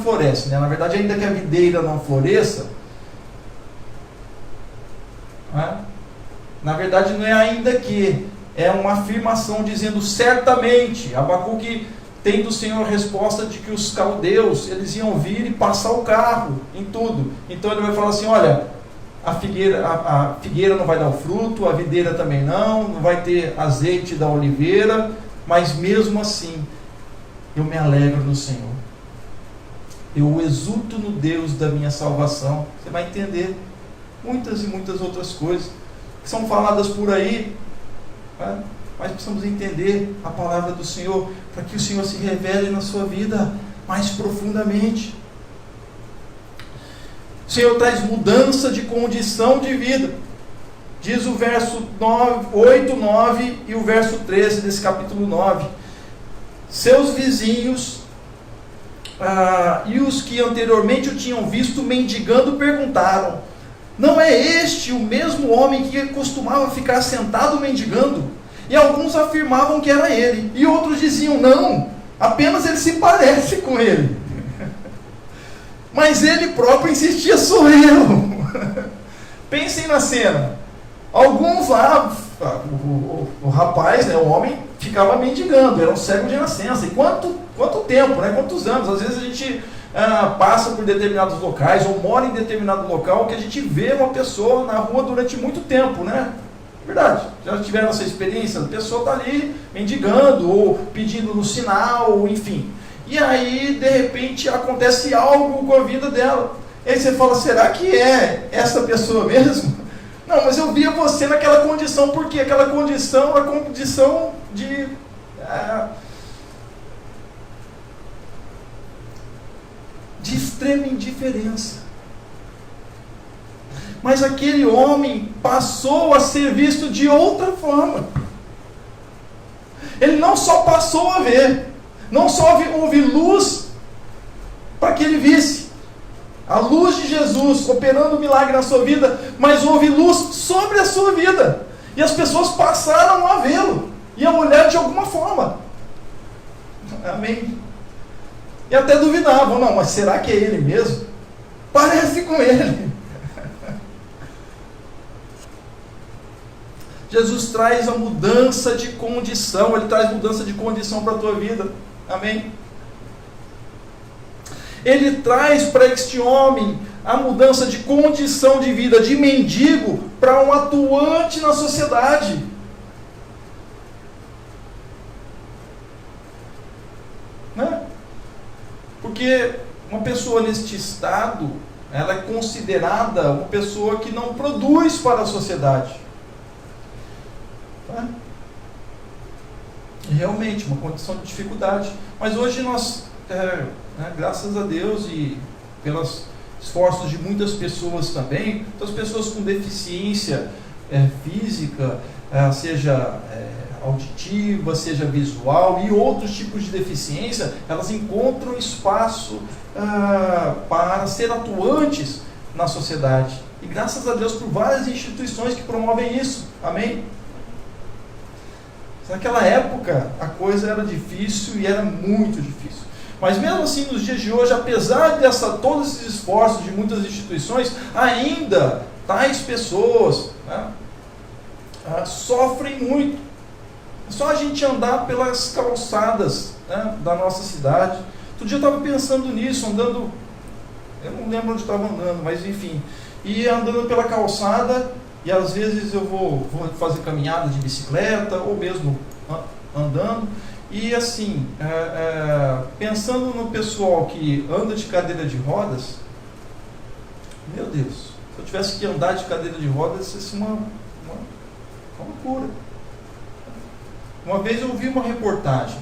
floresce, né? Na verdade, ainda que a videira não floresça, né? Na verdade não é ainda que, é uma afirmação dizendo certamente. Abacuque tem do Senhor a resposta de que os caldeus, eles iam vir e passar o carro em tudo. Então ele vai falar assim, olha, a figueira não vai dar o fruto, a videira também não vai ter azeite da oliveira, mas mesmo assim, eu me alegro no Senhor. Eu exulto no Deus da minha salvação. Você vai entender muitas e muitas outras coisas que são faladas por aí, né? Mas precisamos entender a palavra do Senhor, para que o Senhor se revele na sua vida mais profundamente. O Senhor traz mudança de condição de vida. Diz o verso 8, 9 e o verso 13 desse capítulo 9. Seus vizinhos e os que anteriormente o tinham visto mendigando perguntaram, não é este o mesmo homem que costumava ficar sentado mendigando? E alguns afirmavam que era ele, e outros diziam, não, apenas ele se parece com ele. Mas ele próprio insistia, sou eu. Pensem na cena. Alguns lá, o rapaz, né, o homem, ficava mendigando, era um cego de nascença. E quanto tempo, né, quantos anos? Às vezes a gente passa por determinados locais, ou mora em determinado local, que a gente vê uma pessoa na rua durante muito tempo, né? Verdade, já tiveram essa experiência? A pessoa está ali mendigando, ou pedindo no sinal, enfim. E aí, de repente, acontece algo com a vida dela. E aí você fala, será que é essa pessoa mesmo? Não, mas eu via você naquela condição, porque aquela condição é a condição de extrema indiferença. Mas aquele homem passou a ser visto de outra forma. Ele não só passou a ver, não só houve luz para que ele visse a luz de Jesus operando o milagre na sua vida, mas houve luz sobre a sua vida, e as pessoas passaram a vê-lo e a olhar de alguma forma. Amém? E até duvidavam, não, mas será que é ele mesmo? Parece com ele. Jesus traz a mudança de condição, Ele traz mudança de condição para a tua vida. Amém? Ele traz para este homem a mudança de condição de vida, de mendigo, para um atuante na sociedade. Né? Porque uma pessoa neste estado, ela é considerada uma pessoa que não produz para a sociedade. Realmente, uma condição de dificuldade. Mas hoje nós, graças a Deus, e pelos esforços de muitas pessoas também, das pessoas com deficiência física, seja auditiva, seja visual e outros tipos de deficiência, elas encontram espaço para ser atuantes na sociedade. E graças a Deus por várias instituições que promovem isso. Amém? Naquela época a coisa era difícil e era muito difícil. Mas mesmo assim, nos dias de hoje, apesar de todos esses esforços de muitas instituições, ainda tais pessoas, né, sofrem muito. É só a gente andar pelas calçadas, né, da nossa cidade. Outro dia eu estava pensando nisso, andando, eu não lembro onde estava andando, mas enfim, ia andando pela calçada e às vezes eu vou fazer caminhada de bicicleta ou mesmo andando. E assim, pensando no pessoal que anda de cadeira de rodas, meu Deus, se eu tivesse que andar de cadeira de rodas, isso seria uma loucura. Uma vez eu ouvi uma reportagem,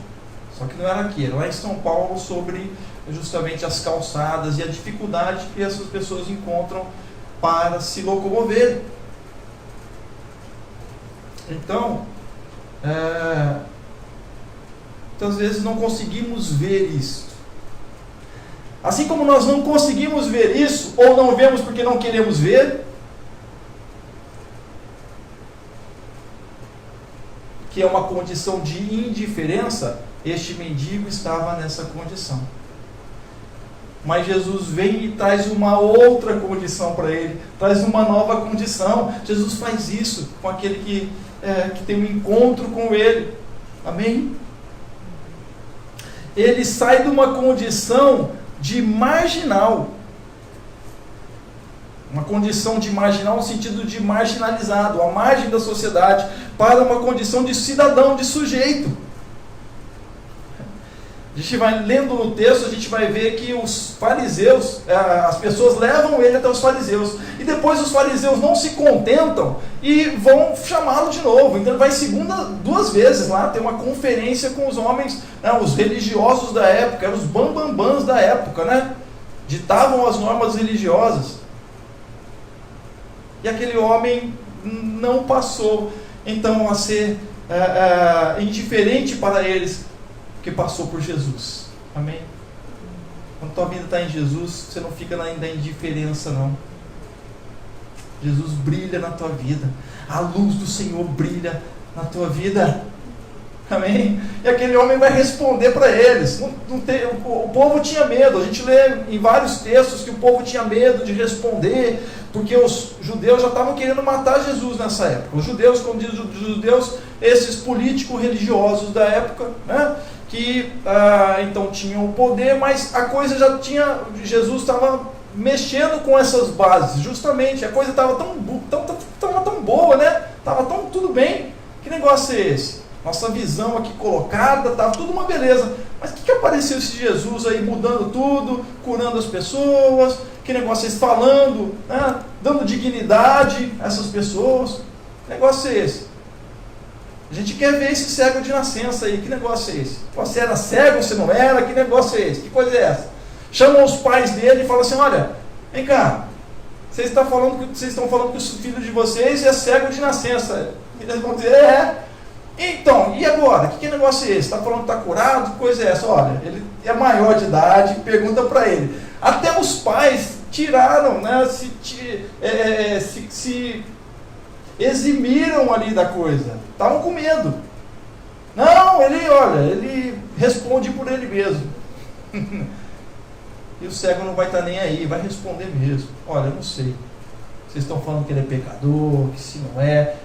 só que não era aqui, era lá em São Paulo, sobre justamente as calçadas e a dificuldade que essas pessoas encontram para se locomoverem. Então, muitas vezes não conseguimos ver isso. Assim como nós não conseguimos ver isso, ou não vemos porque não queremos ver, que é uma condição de indiferença, este mendigo estava nessa condição. Mas Jesus vem e traz uma outra condição para ele, traz uma nova condição. Jesus faz isso com aquele que tem um encontro com ele. Amém? Ele sai de uma condição de marginal. Uma condição de marginal no sentido de marginalizado, à margem da sociedade, para uma condição de cidadão, de sujeito. A gente vai lendo no texto, a gente vai ver que os fariseus, as pessoas levam ele até os fariseus, e depois os fariseus não se contentam e vão chamá-lo de novo. Então ele vai duas vezes lá, tem uma conferência com os homens, né, os religiosos da época, eram os bambambãs da época, né? Ditavam as normas religiosas. E aquele homem não passou então a ser indiferente para eles, que passou por Jesus. Amém? Quando tua vida está em Jesus, você não fica na indiferença, não. Jesus brilha na tua vida. A luz do Senhor brilha na tua vida. Amém? E aquele homem vai responder para eles. O povo tinha medo. A gente lê em vários textos que o povo tinha medo de responder, porque os judeus já estavam querendo matar Jesus nessa época. Os judeus, como diz os judeus, esses políticos religiosos da época, né, que então tinham o poder, mas a coisa já tinha, Jesus estava mexendo com essas bases, justamente, a coisa estava tão boa, né? Estava tudo bem. Que negócio é esse? Nossa visão aqui colocada, estava tudo uma beleza. Mas o que apareceu esse Jesus aí mudando tudo, curando as pessoas? Que negócio é esse? Falando, né? Dando dignidade a essas pessoas? Que negócio é esse? A gente quer ver esse cego de nascença aí. Que negócio é esse? Você era cego, você não era? Que negócio é esse? Que coisa é essa? Chamam os pais dele e falam assim: olha, vem cá, vocês estão falando que o filho de vocês é cego de nascença. E eles vão dizer: então, e agora? Que negócio é esse? Está falando que está curado? Que coisa é essa? Olha, ele é maior de idade, pergunta para ele. Até os pais tiraram, né, se eximiram ali da coisa. Estavam com medo. Não, ele responde por ele mesmo. E o cego não vai estar nem aí, vai responder mesmo. Olha, eu não sei. Vocês estão falando que ele é pecador, que se não é.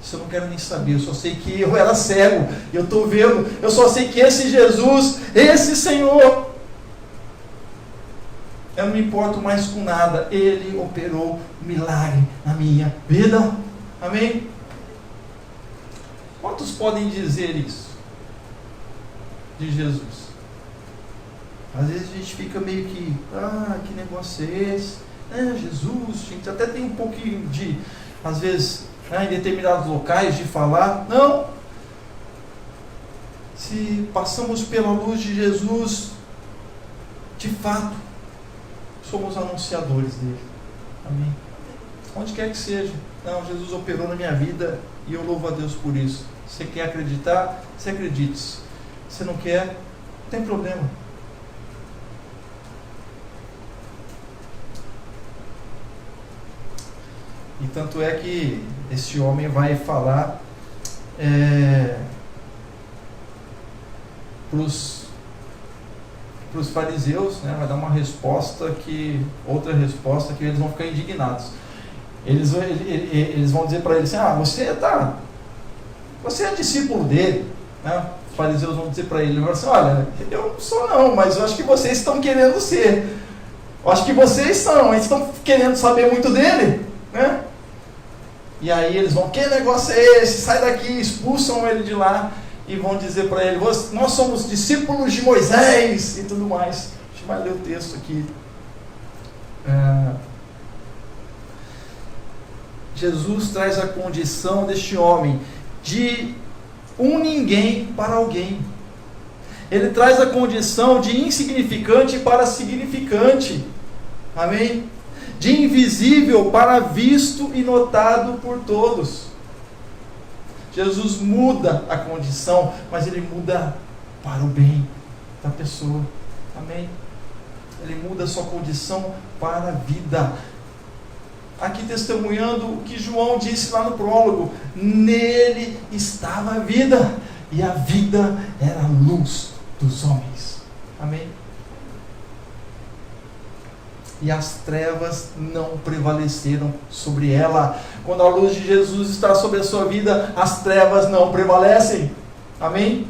Isso eu não quero nem saber, eu só sei que eu era cego, eu estou vendo, eu só sei que esse Jesus, esse Senhor, eu não me importo mais com nada, Ele operou um milagre na minha vida. Amém? Quantos podem dizer isso de Jesus? Às vezes a gente fica meio que, que negócio é esse? Jesus, a gente até tem um pouquinho de, às vezes, em determinados locais de falar. Não. Se passamos pela luz de Jesus, de fato, somos anunciadores dele. Amém? Onde quer que seja. Não, Jesus operou na minha vida e eu louvo a Deus por isso. Você quer acreditar? Você acredite. Você não quer? Não tem problema. E tanto é que esse homem vai falar para os fariseus, né, vai dar uma resposta outra resposta que eles vão ficar indignados. Eles vão dizer para ele assim: você é discípulo dele, né? Os fariseus vão dizer para ele assim: olha, eu não sou não, mas eu acho que vocês estão querendo ser. Eu acho que vocês estão querendo saber muito dele, né? E aí eles vão: que negócio é esse? Sai daqui, expulsam ele de lá e vão dizer para ele: nós somos discípulos de Moisés e tudo mais. A gente vai ler o texto aqui. Jesus traz a condição deste homem de um ninguém para alguém. Ele traz a condição de insignificante para significante. Amém? De invisível para visto e notado por todos. Jesus muda a condição, mas ele muda para o bem da pessoa. Amém? Ele muda a sua condição para a vida. Aqui testemunhando o que João disse lá no prólogo: nele estava a vida, e a vida era a luz dos homens. Amém? E as trevas não prevaleceram sobre ela. Quando a luz de Jesus está sobre a sua vida, as trevas não prevalecem. Amém?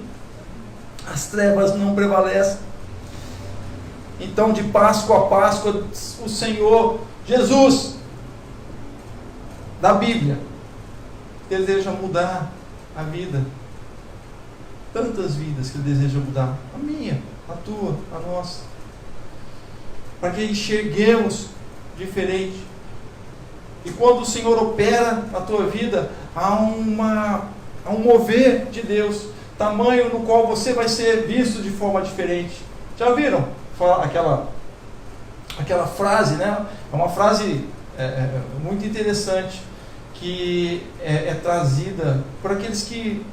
As trevas não prevalecem. Então, de Páscoa a Páscoa, o Senhor Jesus da Bíblia deseja mudar a vida. Tantas vidas que ele deseja mudar. A minha, a tua, a nossa. Para que enxerguemos diferente. E quando o Senhor opera na tua vida, há um mover de Deus, tamanho no qual você vai ser visto de forma diferente. Já viram aquela frase, né? É uma frase muito interessante, que é trazida por aqueles que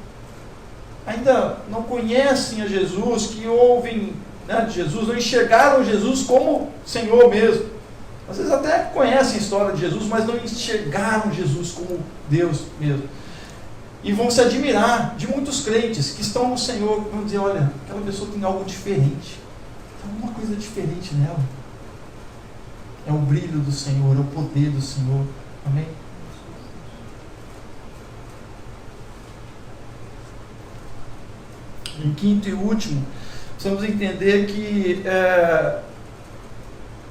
ainda não conhecem a Jesus, que ouvem, né, de Jesus, não enxergaram Jesus como Senhor mesmo. Às vezes até conhecem a história de Jesus, mas não enxergaram Jesus como Deus mesmo. E vão se admirar de muitos crentes que estão no Senhor, vão dizer: olha, aquela pessoa tem algo diferente, tem alguma coisa diferente nela. É o brilho do Senhor, é o poder do Senhor. Amém? Em quinto e último, precisamos entender que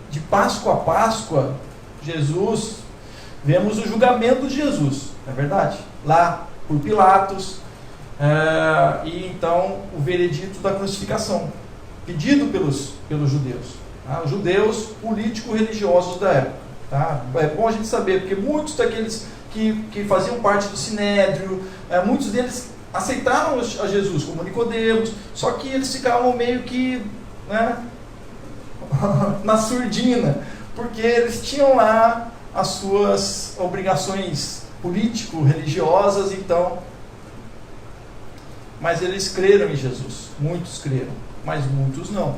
de Páscoa a Páscoa, Jesus, vemos o julgamento de Jesus, não é verdade? Lá por Pilatos, e então o veredito da crucificação, pedido pelos judeus, tá? Os judeus político-religiosos da época. Tá? É bom a gente saber, porque muitos daqueles que faziam parte do Sinédrio, muitos deles aceitaram a Jesus, como Nicodemos, só que eles ficavam meio que, né, na surdina, porque eles tinham lá as suas obrigações político-religiosas, então, mas eles creram em Jesus. Muitos creram, mas muitos não.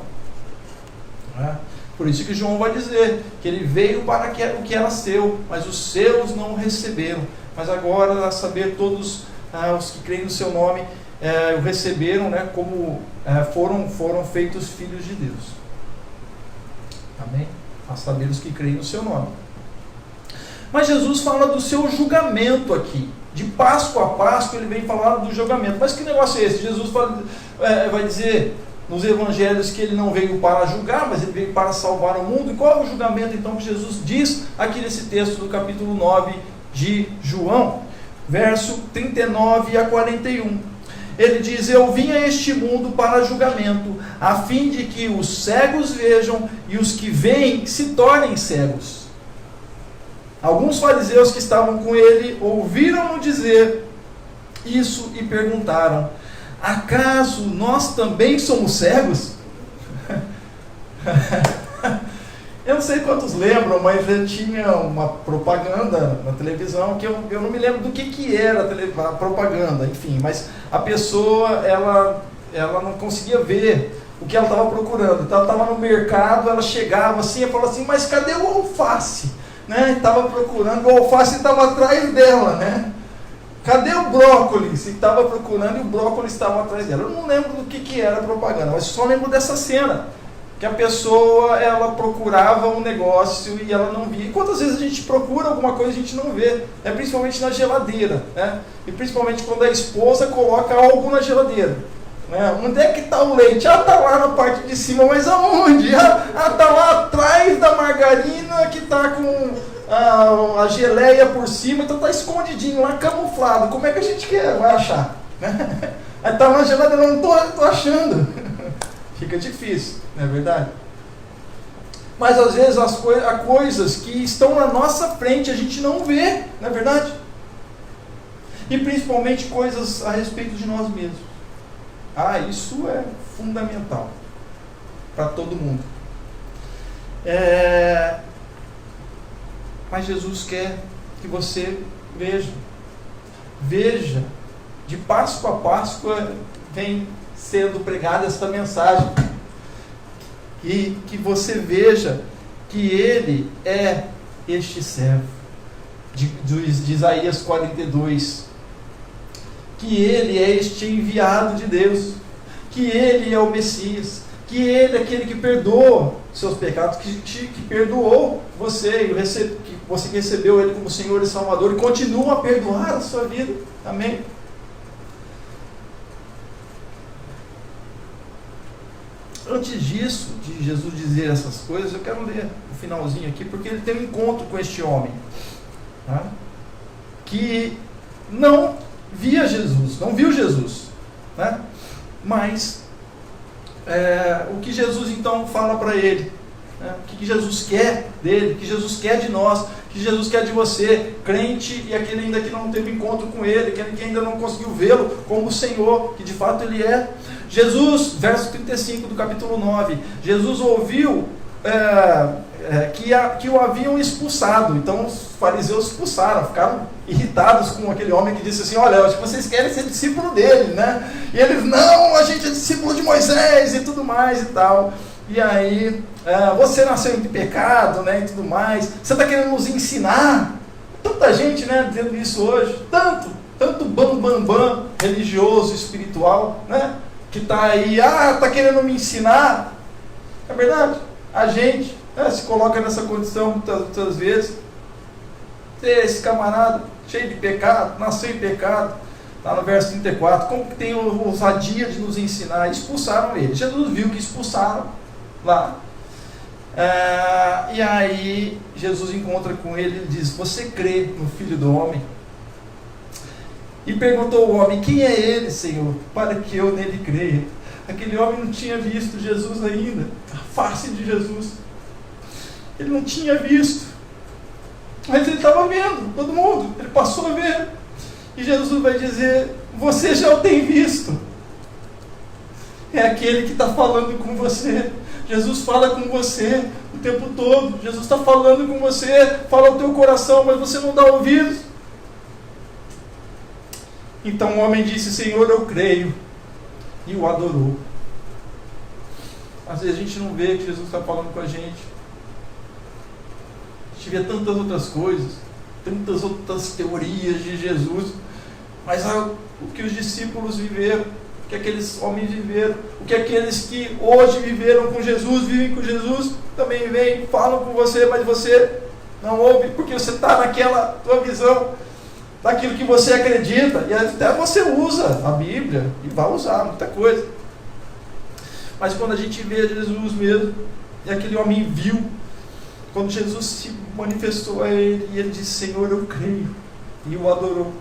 Por isso que João vai dizer que ele veio para o que era seu, mas os seus não o receberam. Mas agora, a saber, todos os que creem no seu nome o receberam, né, como foram feitos filhos de Deus. Amém? A saber, os que creem no seu nome. Mas Jesus fala do seu julgamento aqui. De Páscoa a Páscoa ele vem falar do julgamento. Mas que negócio é esse? Jesus vai dizer nos evangelhos que ele não veio para julgar, mas ele veio para salvar o mundo. E qual é o julgamento então que Jesus diz aqui nesse texto do capítulo 9 de João, verso 39 a 41? Ele diz: eu vim a este mundo para julgamento, a fim de que os cegos vejam e os que veem se tornem cegos. Alguns fariseus que estavam com ele ouviram-no dizer isso e perguntaram: acaso nós também somos cegos? Eu não sei quantos lembram, mas já tinha uma propaganda na televisão que eu não me lembro do que era a propaganda, enfim, mas a pessoa, ela não conseguia ver o que ela estava procurando. Então ela estava no mercado, ela chegava assim e falava assim, mas cadê o alface? Né? Estava procurando, o alface estava atrás dela, né? Cadê o brócolis? Estava procurando e o brócolis estava atrás dela. Eu não lembro do que era a propaganda, mas só lembro dessa cena. Que a pessoa, ela procurava um negócio e ela não via. E quantas vezes a gente procura alguma coisa e a gente não vê? Principalmente na geladeira, né? E principalmente quando a esposa coloca algo na geladeira. Né? Onde é que está o leite? Está lá na parte de cima, mas aonde? Está lá atrás da margarina que está com a geleia por cima, então está escondidinho lá, camuflado. Como é que a gente vai achar? Né? Aí está na geladeira, não estou achando. Fica difícil, não é verdade? Mas às vezes há coisas que estão na nossa frente, a gente não vê, não é verdade? E principalmente coisas a respeito de nós mesmos. Isso é fundamental para todo mundo. Mas Jesus quer que você veja, de Páscoa a Páscoa vem sendo pregada esta mensagem, e que você veja que Ele é este servo de Isaías 42, que Ele é este enviado de Deus, que Ele é o Messias, que Ele é aquele que perdoa seus pecados, que perdoou você, que você recebeu Ele como Senhor e Salvador, e continua a perdoar a sua vida. Amém? Antes disso, de Jesus dizer essas coisas, eu quero ler o finalzinho aqui, porque ele tem um encontro com este homem, tá? Que não via Jesus, não viu Jesus, né? Mas o que Jesus então fala para ele, né? O que Jesus quer dele, o que Jesus quer de nós, o que Jesus quer de você, crente e aquele ainda que não teve encontro com ele, aquele que ainda não conseguiu vê-lo como o Senhor, que de fato ele é. Jesus, verso 35 do capítulo 9, Jesus ouviu que o haviam expulsado. Então os fariseus expulsaram, ficaram irritados com aquele homem que disse assim, olha, acho que vocês querem ser discípulo dele, né? E eles, não, a gente é discípulo de Moisés e tudo mais e tal. E aí, você nasceu em pecado, né, e tudo mais, você está querendo nos ensinar? Tanta gente, né, dizendo isso hoje, tanto bam religioso, espiritual, né, que está aí, está querendo me ensinar. É verdade, a gente se coloca nessa condição muitas vezes. Esse camarada cheio de pecado, nasceu em pecado, está no verso 34, como que tem ousadia de nos ensinar? Expulsaram ele. Jesus viu que expulsaram lá. E aí Jesus encontra com ele e diz, você crê no Filho do Homem? E perguntou o homem, quem é ele, Senhor, para que eu nele creia? Aquele homem não tinha visto Jesus ainda, a face de Jesus. Ele não tinha visto, mas ele estava vendo, todo mundo, ele passou a ver. E Jesus vai dizer, você já o tem visto. É aquele que está falando com você. Jesus fala com você o tempo todo. Jesus está falando com você, fala ao teu coração, mas você não dá ouvidos. Então o homem disse, Senhor, eu creio. E o adorou. Às vezes a gente não vê que Jesus está falando com a gente. A gente vê tantas outras coisas, tantas outras teorias de Jesus, mas o que os discípulos viveram, o que aqueles homens viveram, o que aqueles que hoje viveram com Jesus, vivem com Jesus, também vêm, falam com você, mas você não ouve, porque você está naquela tua visão, daquilo que você acredita, e até você usa a Bíblia, e vai usar muita coisa. Mas quando a gente vê Jesus mesmo, e aquele homem viu, quando Jesus se manifestou a ele, e ele disse, Senhor, eu creio, e o adorou.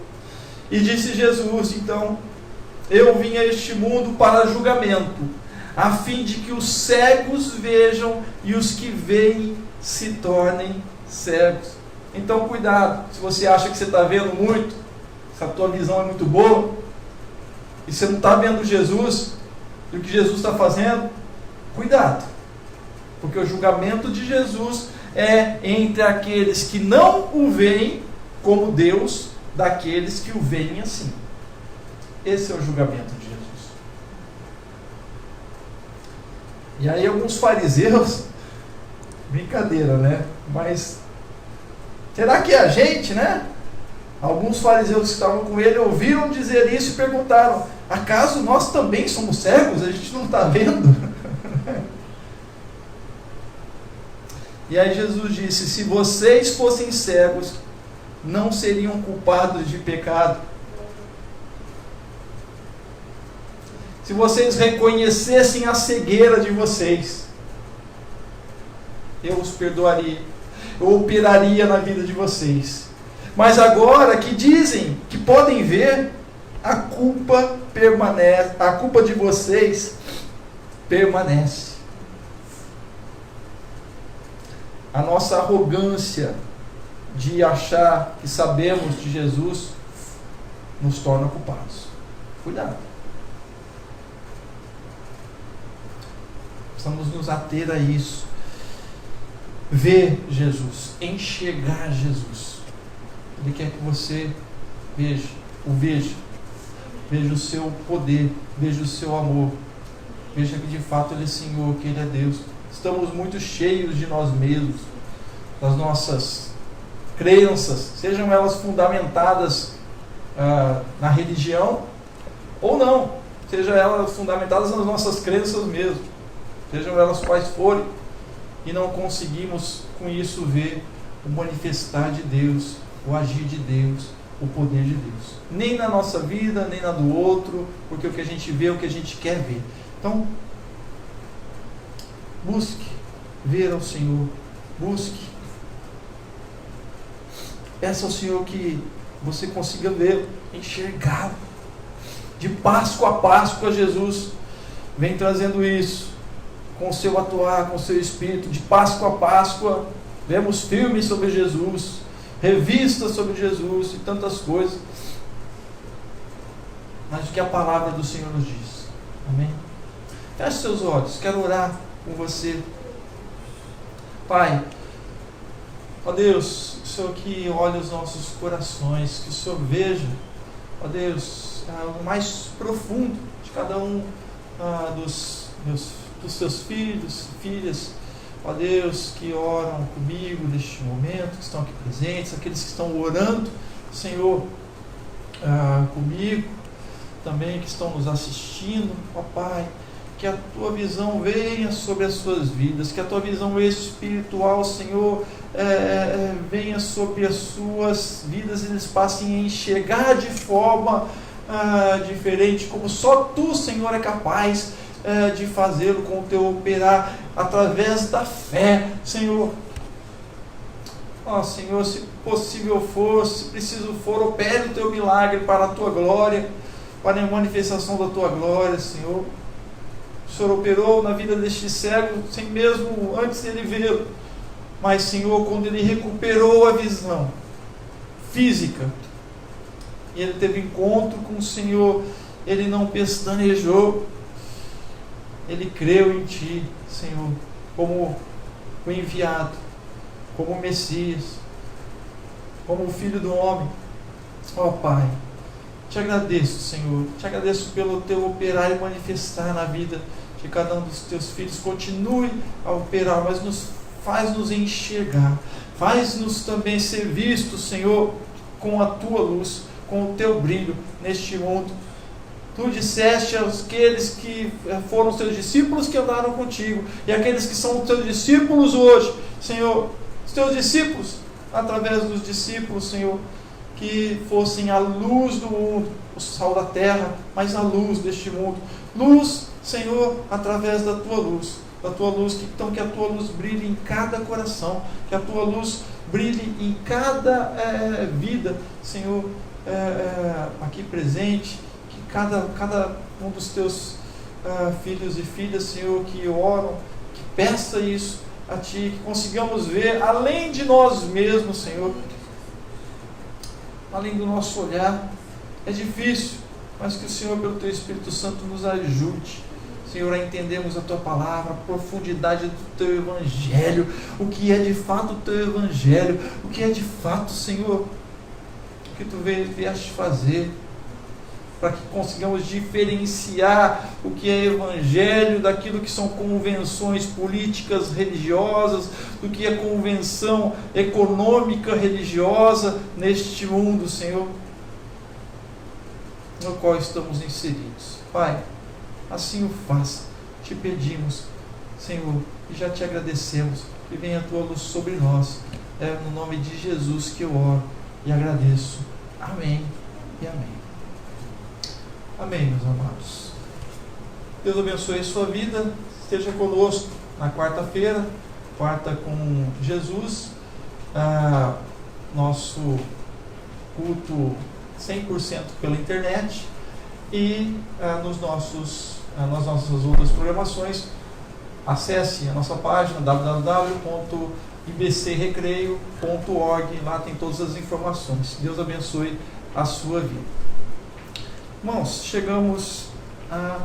E disse Jesus, então, eu vim a este mundo para julgamento, a fim de que os cegos vejam e os que veem se tornem cegos. Então cuidado, se você acha que você está vendo muito, se a tua visão é muito boa, e você não está vendo Jesus, e o que Jesus está fazendo, cuidado. Porque o julgamento de Jesus é entre aqueles que não o veem como Deus, daqueles que o veem assim. Esse é o julgamento de Jesus. E aí alguns fariseus, brincadeira, né? Mas será que é a gente, né? Alguns fariseus que estavam com ele ouviram dizer isso e perguntaram: acaso nós também somos cegos? A gente não está vendo? E aí Jesus disse: se vocês fossem cegos, não seriam culpados de pecado. Se vocês reconhecessem a cegueira de vocês, eu os perdoaria, eu operaria na vida de vocês. Mas agora que dizem que podem ver, a culpa permanece, a culpa de vocês permanece. A nossa arrogância de achar que sabemos de Jesus nos torna culpados. Cuidado. Precisamos nos ater a isso. Ver Jesus, enxergar Jesus. Ele quer que você veja, veja o seu poder, veja o seu amor, veja que de fato Ele é Senhor, que Ele é Deus. Estamos muito cheios de nós mesmos, das nossas crenças, sejam elas fundamentadas na religião ou não, sejam elas fundamentadas nas nossas crenças mesmo, sejam elas quais forem, e não conseguimos com isso ver o manifestar de Deus, o agir de Deus, o poder de Deus, nem na nossa vida, nem na do outro, porque o que a gente vê é o que a gente quer ver. Então, busque ver ao Senhor, busque, peça ao Senhor que você consiga ver, enxergá-lo. De Páscoa a Páscoa, Jesus vem trazendo isso, com o seu atuar, com o seu espírito. De Páscoa a Páscoa, vemos filmes sobre Jesus, revistas sobre Jesus e tantas coisas. Mas o que a palavra do Senhor nos diz? Amém? Feche seus olhos, quero orar com você. Pai, ó Deus, o Senhor que olha os nossos corações, que o Senhor veja, ó Deus, o mais profundo de cada um dos teus filhos e filhas, ó Deus, que oram comigo neste momento, que estão aqui presentes, aqueles que estão orando, Senhor, comigo, também que estão nos assistindo, ó Pai, que a Tua visão venha sobre as suas vidas, que a Tua visão espiritual, Senhor, venha sobre as suas vidas e eles passem a enxergar de forma diferente, como só Tu, Senhor, é capaz de fazê-lo com o Teu operar, através da fé, Senhor. Ó Senhor, se possível for, se preciso for, opere o Teu milagre para a Tua glória, para a manifestação da Tua glória, Senhor. O Senhor operou na vida deste cego, sem mesmo antes dele vê-lo, mas Senhor, quando ele recuperou a visão física, e ele teve encontro com o Senhor, ele não pestanejou, ele creu em Ti, Senhor, como o enviado, como o Messias, como o Filho do Homem. Ó Pai, Te agradeço, Senhor, Te agradeço pelo Teu operar e manifestar na vida de cada um dos Teus filhos. Continue a operar, mas faz-nos enxergar, faz-nos também ser vistos, Senhor, com a Tua luz, com o Teu brilho neste mundo. Tu disseste àqueles que foram os Teus discípulos que andaram contigo, e aqueles que são os Teus discípulos hoje, Senhor, os Teus discípulos, através dos discípulos, Senhor, que fossem a luz do mundo, o sal da terra, mas a luz deste mundo. Luz, Senhor, através da Tua luz, então que a Tua luz brilhe em cada coração, que a Tua luz brilhe em cada vida, Senhor, aqui presente, que cada um dos Teus filhos e filhas, Senhor, que oram, que peça isso a Ti, que consigamos ver além de nós mesmos, Senhor, além do nosso olhar. É difícil, mas que o Senhor, pelo Teu Espírito Santo, nos ajude, Senhor, a entendermos a Tua palavra, a profundidade do Teu Evangelho, o que é de fato o Teu Evangelho, o que é de fato, Senhor, o que Tu vieste fazer, para que consigamos diferenciar o que é Evangelho daquilo que são convenções políticas religiosas, do que é convenção econômica religiosa neste mundo, Senhor, no qual estamos inseridos. Pai, assim o faça, te pedimos, Senhor, e já te agradecemos, que venha a Tua luz sobre nós. É no nome de Jesus que eu oro e agradeço. Amém e amém. Amém, meus amados. Deus abençoe a sua vida. Esteja conosco na quarta-feira, quarta com Jesus. Nosso culto 100% pela internet e nas nossas outras programações. Acesse a nossa página www.ibcrecreio.org. Lá tem todas as informações. Deus abençoe a sua vida. Irmãos, chegamos a